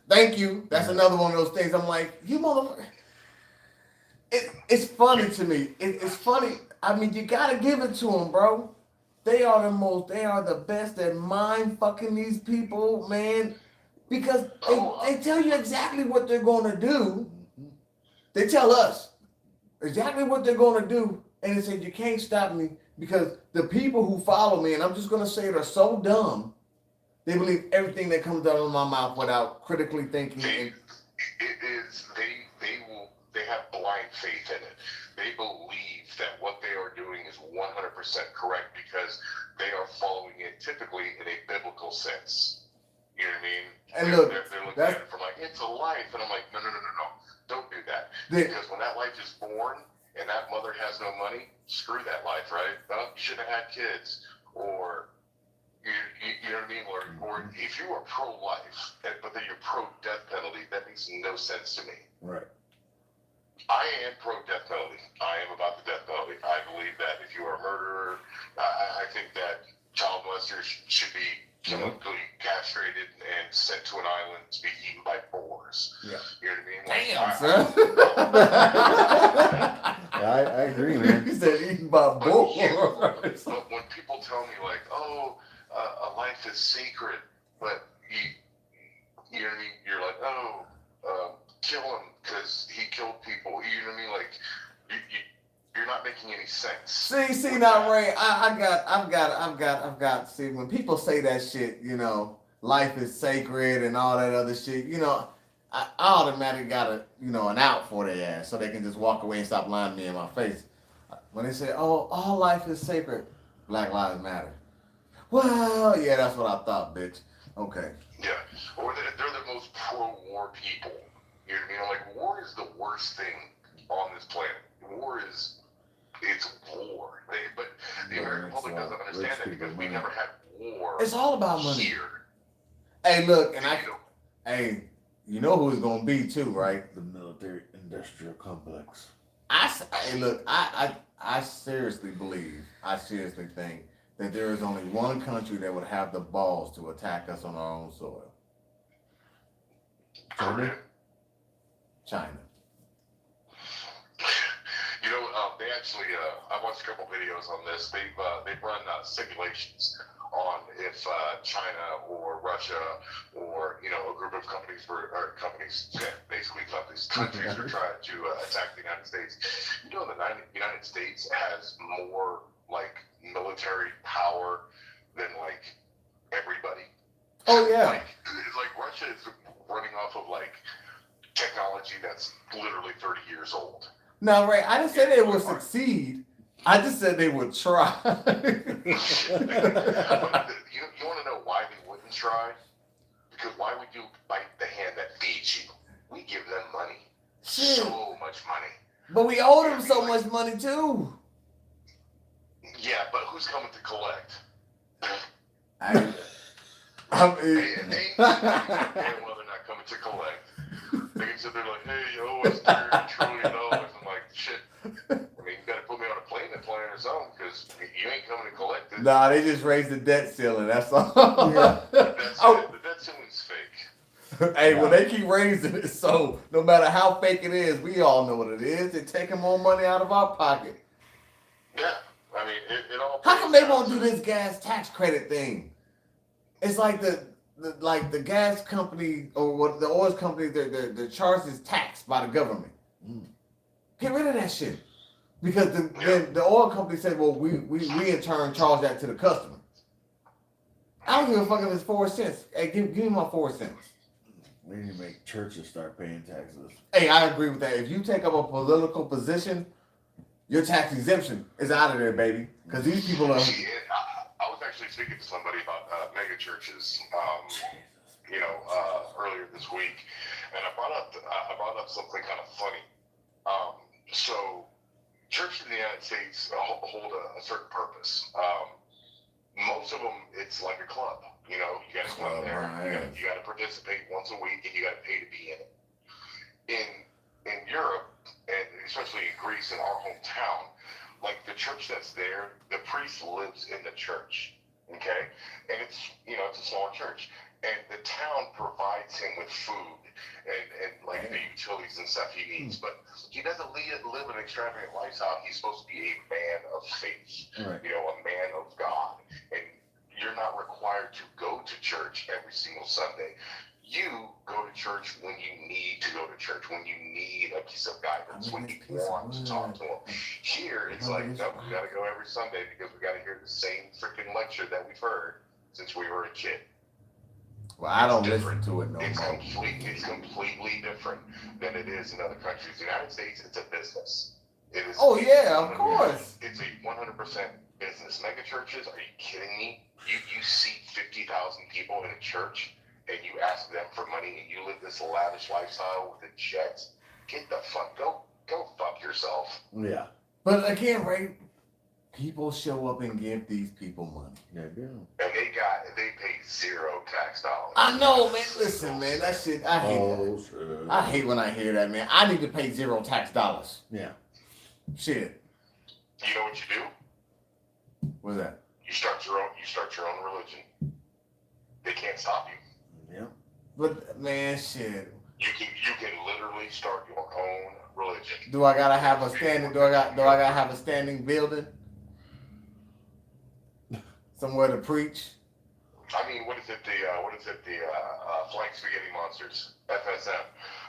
Thank you. That's another one of those things. I'm like, you motherfucker. It's funny to me. It's funny. I mean, you gotta give it to them, bro. They are the best at mind fucking these people, man. Because they tell you exactly what they're gonna do. They tell us exactly what they're gonna do. And they say, you can't stop me because the people who follow me, and I'm just gonna say it, are so dumb. They believe everything that comes out of my mouth without critically thinking. They have blind faith in it. They believe that what they are doing is 100% correct because they are following it typically in a biblical sense. You know what I mean? And they're looking at it from like, it's a life. And I'm like, no. Don't do that. Because when that life is born and that mother has no money, screw that life, right? Well, you shouldn't have had kids. Or, you know what I mean? Or if you are pro-life, but then you're pro-death penalty, that makes no sense to me. Right. I am pro-death penalty. I am about the death penalty. I believe that if you are a murderer, I think that child molesters should be chemically castrated and sent to an island to be eaten by boars. Yeah. You know what I mean? Like, Damn, son. I agree, man. He said eating by But boars. but when people tell me like, oh, a life is sacred, but you know what I mean? You're like, oh, kill him because he killed people. You know what I mean? Like, you're not making any sense. See, now, Ray, I've got. See, when people say that shit, you know, life is sacred and all that other shit, you know, I automatically got an out for their ass so they can just walk away and stop lying to me in my face. When they say, oh, all life is sacred, Black Lives Matter. Well, yeah, that's what I thought, bitch. Okay. Yeah, or they're the most pro-war people. You know what I mean? Like, war is the worst thing on this planet. War is, it's war. But the American public doesn't understand that because we never had war. It's all about money. Here. Hey, look, hey, you know who it's gonna be too, right? The military-industrial complex. Hey, look, I seriously think that there is only one country that would have the balls to attack us on our own soil. China. China. You know, they actually, I watched a couple videos on this. They've run simulations on if China or Russia or, you know, a group of countries countries were trying to attack the United States. You know, the United States has more, like, military power than, like, everybody. Oh, yeah. Like Russia is running off of, like, technology that's literally 30 years old. No, Ray, I didn't say they would succeed. I just said they would try. You want to know why they wouldn't try? Because why would you bite the hand that feeds you? We give them money. Shit. So much money. But we owe them so much money, too. Yeah, but who's coming to collect? I mean, They well, they're not coming to collect. They can sit there like, hey, you owe us $30 trillion. I'm like, shit. I mean, you got to put me on a plane or something because you ain't coming to collect it. Nah, they just raised the debt ceiling. That's all. Yeah. The debt ceiling's fake. Hey, when they keep raising it, so no matter how fake it is, we all know what it is. They're taking more money out of our pocket. Yeah, I mean, it all. How come they won't do this gas tax credit thing? It's like the gas company or what the oil company, the charge is taxed by the government. Get rid of that shit. Because the oil company said, well, we in turn charge that to the customer. I don't give a fuck if it's 4 cents. Hey, give me my 4 cents. We need to make churches start paying taxes. Hey, I agree with that. If you take up a political position, your tax exemption is out of there, baby. Because these people are. See, I was actually speaking to somebody about mega churches, earlier this week, and I brought up something kind of funny. So, churches in the United States hold a certain purpose. Most of them, it's like a club. You know, you got to come there, you got to participate once a week, and you got to pay to be in it. In Europe, and especially in Greece, in our hometown, like the church that's there, the priest lives in the church, okay? And it's a small church. And the town provides him with food and like the utilities and stuff he needs. But he doesn't live an extravagant lifestyle. He's supposed to be a man of faith, Right. a man of God. And you're not required to go to church every single Sunday. You go to church when you need to go to church, when you need a piece of guidance, when you want to talk to him. Here, it's like, no, we got to go every Sunday because we got to hear the same freaking lecture that we've heard since we were a kid. Well, I don't listen to it no It's more. completely different than it is in other countries. The United States, it's a business. It is. Oh yeah, of course. It's a 100% business. Mega churches? Are you kidding me? You seat 50,000 people in a church, and you ask them for money, and you live this lavish lifestyle with the jets. Get the fuck go fuck yourself. Yeah. But again, right? People show up and give these people money. They do. And they pay zero tax dollars. I know, man. Listen, man, that shit. I hate that. Shit. I hate when I hear that, man. I need to pay zero tax dollars. Yeah. Shit. You know what you do? What's that? You start your own religion. They can't stop you. Yeah. But man, shit. You can literally start your own religion. Do I gotta have a standing? Do I gotta have a standing building? Somewhere to preach? I mean, what is it? The Flying Spaghetti Monsters, FSM,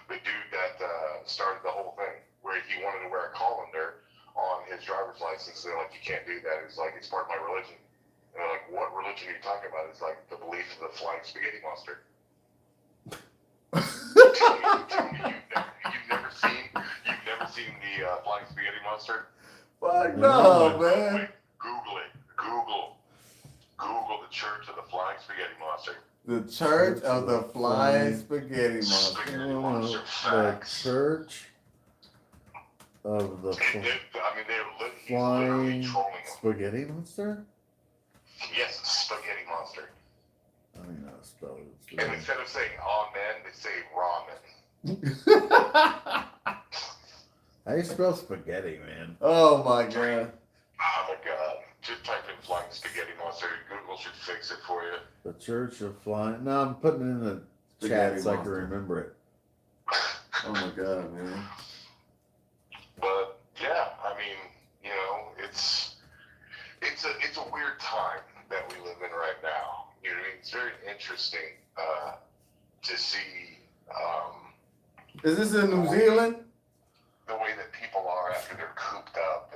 the dude that started the whole thing, where he wanted to wear a colander on his driver's license. They're like, you can't do that. He's like, it's part of my religion. And they're like, what religion are you talking about? It's like the belief of the Flying Spaghetti Monster. Tell me you've never seen the Flying Spaghetti Monster? Fuck no, man. Google it. Google the Church of the Flying Spaghetti Monster. The Church of the Flying Spaghetti Monster. Monster. The Facts. Church of the They're literally Flying trolling them. Spaghetti Monster? Yes, Spaghetti Monster. I don't know how to spell it. And instead of saying amen, they say ramen. How do you spell spaghetti, man? Oh my god. Oh my god. Just type in Flying Spaghetti Monster. Google should fix it for you. The Church of Flying. No, I'm putting it in the Spaghetti chat so I can Monster. remember it. Oh my god, man. But yeah, I mean, you know, it's a weird time that we live in right now. You know what I mean? It's very interesting to see Is this in New Zealand? the way that people are after they're cooped up,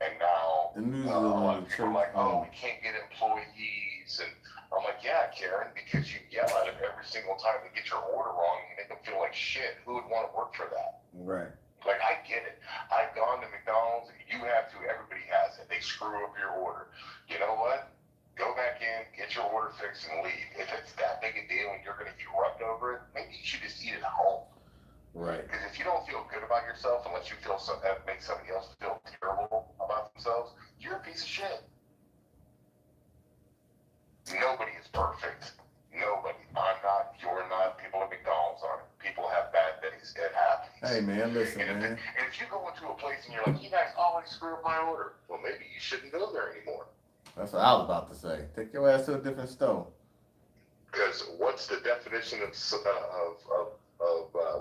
and now In New a lot Zealand, of people are like, oh, we can't get employees, and I'm like, yeah, Karen, because you yell at them every single time they get your order wrong, you make them feel like shit. Who would want to work for that? Right. Like, I get it. I've gone to McDonald's. You have to. Everybody has it. They screw up your order. You know what? Go back in, get your order fixed, and leave. If it's that big a deal and you're going to erupt over it, maybe you should just eat it at home. Right. Because if you don't feel good about yourself unless you feel that makes somebody else feel terrible about themselves, you're a piece of shit. Nobody is perfect. Nobody. I'm not. You're not. People at McDonald's aren't. People have bad days. It happens. Hey man, listen, And man. if you go into a place and you're like, you guys always screw up my order, well, maybe you shouldn't go there anymore. That's what I was about to say. Take your ass to a different store. Because what's the definition of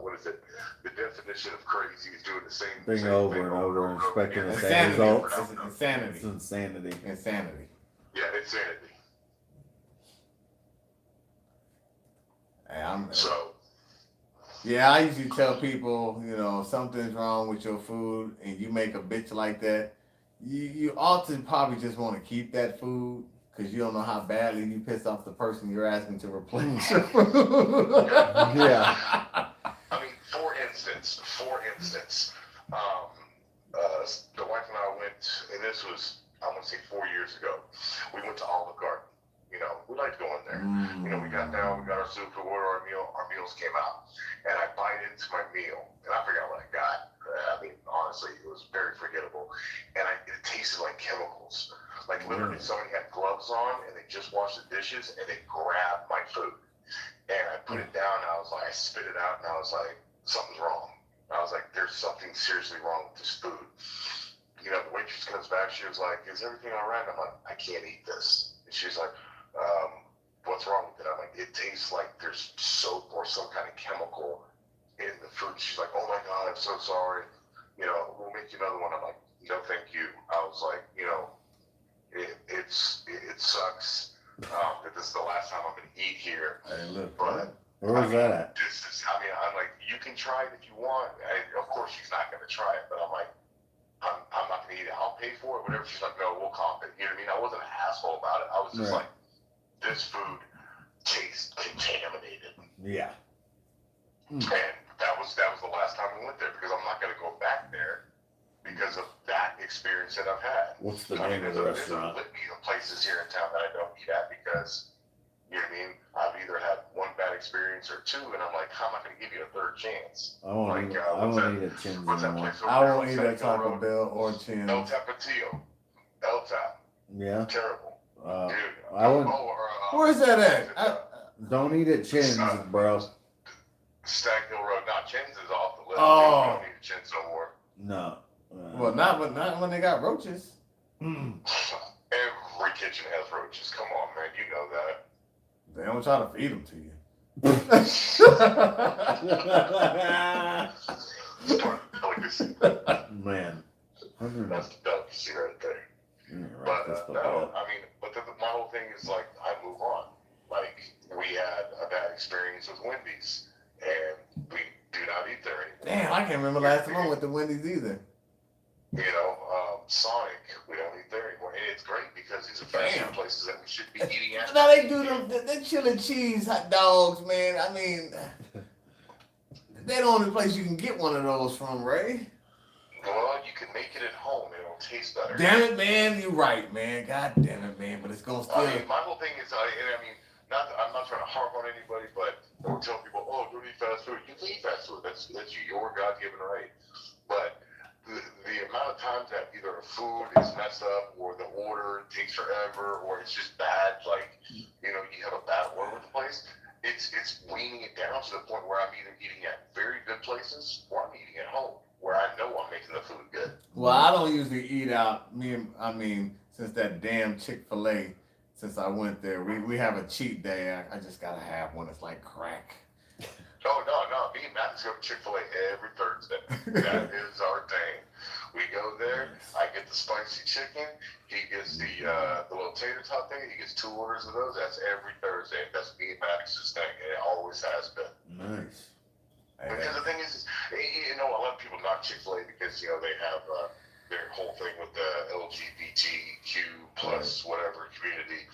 what is it? The definition of crazy is doing the same Thing over and over and expecting the same Insanity. results. It's insanity. It's insanity. Insanity. Yeah, insanity. Hey, So, yeah, I usually tell people, you know, if something's wrong with your food and you make a bitch like that, you ought to probably just want to keep that food because you don't know how badly you piss off the person you're asking to replace your food. Yeah. I mean, for instance, the wife and I went, and this was, I want to say 4 years ago, we went to Olive Garden. You know, we like going there. You know, we got down, we got our soup, we ordered our meal, our meals came out. And I bite into my meal, and I forgot what I got. I mean, honestly, it was very forgettable. And it tasted like chemicals. Like literally somebody had gloves on, and they just washed the dishes, and they grabbed my food. And I put it down, and I was like, I spit it out, and I was like, something's wrong. I was like, there's something seriously wrong with this food. You know, the waitress comes back, she was like, is everything all right? I'm like, I can't eat this. And she's like, what's wrong with it? I'm like, it tastes like there's soap or some kind of chemical in the food. She's like, oh my God, I'm so sorry. You know, we'll make you another one. I'm like, no, thank you. I was like, you know, it sucks that this is the last time I'm going to eat here. Hey, look, But Where was that at? I'm like, you can try it if you want. Of course, she's not going to try it, but I'm like, I'm not going to eat it. I'll pay for it, whatever. She's like, no, we'll comp it. You know what I mean? I wasn't an asshole about it. I was just Right. like, this food tastes contaminated. Yeah. And that was the last time we went there because I'm not going to go back there because of that experience that I've had. What's the I name mean, of the there's a restaurant? litany of places here in town that I don't eat at because, you know what I mean? I've either had one bad experience or two, and I'm like, how am I going to give you a third chance? I won't eat at Chin's What's that anymore. place over I there won't on eat at Central Taco Road? Bell or Chin. El Tapatio. El Tap. Yeah. Terrible. Dude. I wouldn't. Where's that at? Don't eat at Chin's, bro. Stag Hill Road. Not Chin's is off the list. Oh. We don't need Chin's no more. No. Well, not when they got roaches. Every kitchen has roaches. Come on, man. You know that. They don't try to feed them to you. It's part of the delicacy. Man, That's the delicacy right there. right, But no, I mean, but my whole thing is like I move on. Like we had a bad experience with Wendy's, and we do not eat there anymore. Damn, I can't remember last time I went to Wendy's either. You know, Sonic, we don't eat there anymore. And it's great because these are fast food places that we should be eating at. Now they do them chili cheese hot dogs, man. I mean, they're the only place you can get one of those from, Ray. Well, you can make it at home. It'll taste better. Damn it, man. You're right, man. God damn it, man. But it's going to still... I mean, my whole thing is, I'm not trying to harp on anybody, but or tell people, oh, don't eat fast food. You can eat fast food. That's your God-given right. But the amount of times that either a food is messed up or the order takes forever or it's just bad, like, you know, you have a bad order with the place, it's weaning it down to the point where I'm either eating at very good places or I'm eating at home where I know I'm making the food good. Well, I don't usually eat out. Since that damn Chick-fil-A, since I went there, we have a cheat day. I just got to have one. It's like crack. Oh, no. Me and Matt go to Chick-fil-A every Thursday. That is our thing. We go there. I get the spicy chicken. He gets the little tater tot thing. He gets 2 orders of those. That's every Thursday. That's me and Max's thing, and it always has been. Nice. Because the thing is, you know, a lot of people knock Chick-fil-A because, you know, they have their whole thing with the LGBTQ plus whatever community.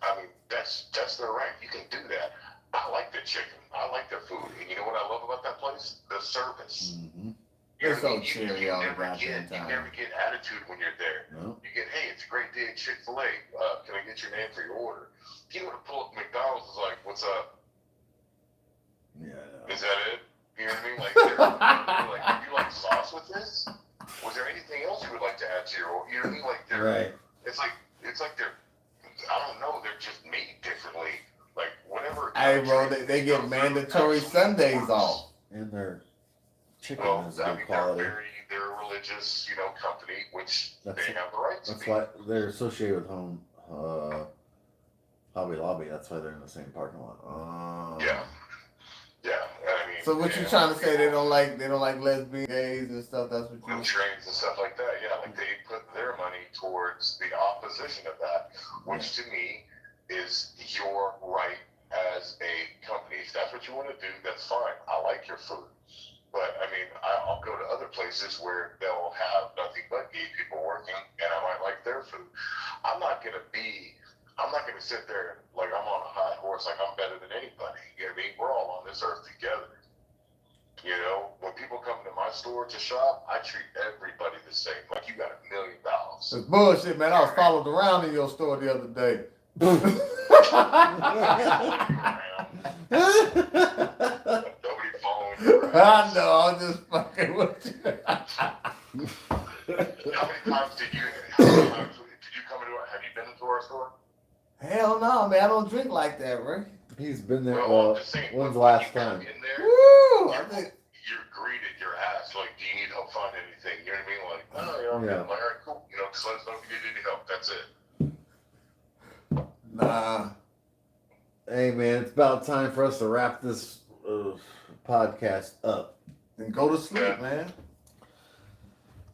I mean, that's their right. You can do that. I like their chicken. I like their food. And you know what I love about that place? The service. Mm-hmm. They're so cheery all the You goddamn time. never get attitude when you're there. No. You get, hey, it's a great day at Chick-fil-A. Can I get your name for your order? You know, to pull up McDonald's is like, what's up? Yeah. Is that it? You know what I mean? Like, they're like, would you like sauce with this? Was there anything else you would like to add to your order? You know what I mean? Like, they're, Right. it's like they're, I don't know, they're just made differently. Like, whatever. Hey, bro, they get mandatory Sundays off. And their chicken Well, is I good mean, quality. they're a religious, you know, company, which That's they have the right to That's be. why they're associated with Hobby Lobby. That's why they're in the same parking lot. Yeah. I mean, So what you trying to say? They don't like lesbian, gays, and stuff. That's what and you. trains and stuff like that. Yeah, like they put their money towards the opposition of that, which to me is your right as a company. If that's what you want to do, that's fine. I like your food. But I mean, I'll go to other places where they'll have nothing but gay people working, and I might like their food. I'm not gonna sit there like I'm on a high horse, like I'm better than anybody. You know what I mean? We're all on this earth together. You know, when people come to my store to shop, I treat everybody the same. Like you got $1 million. It's bullshit, man. I was followed around in your store the other day. Nobody following you around. I know. I'm just fucking with you. How many times did you come into have you been into our store? Hell no, man. I don't drink like that, right? He's been there. Well, I'm just saying, When's the when last you come time? in there, Woo! I think. you're greeted, you're asked, like, do you need help finding anything? You know what I mean? Like, oh, yeah, I'm Yeah. good. Like, all right, cool. You know, just let us know if you need any help. That's it. Nah. Hey man, it's about time for us to wrap this podcast up. Then go to sleep, man.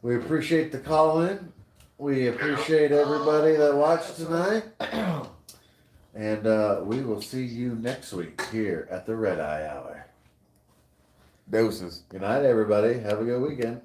We appreciate the call in. We appreciate everybody that watched tonight. And we will see you next week here at the Red Eye Hour. Deuces. Good night, everybody. Have a good weekend.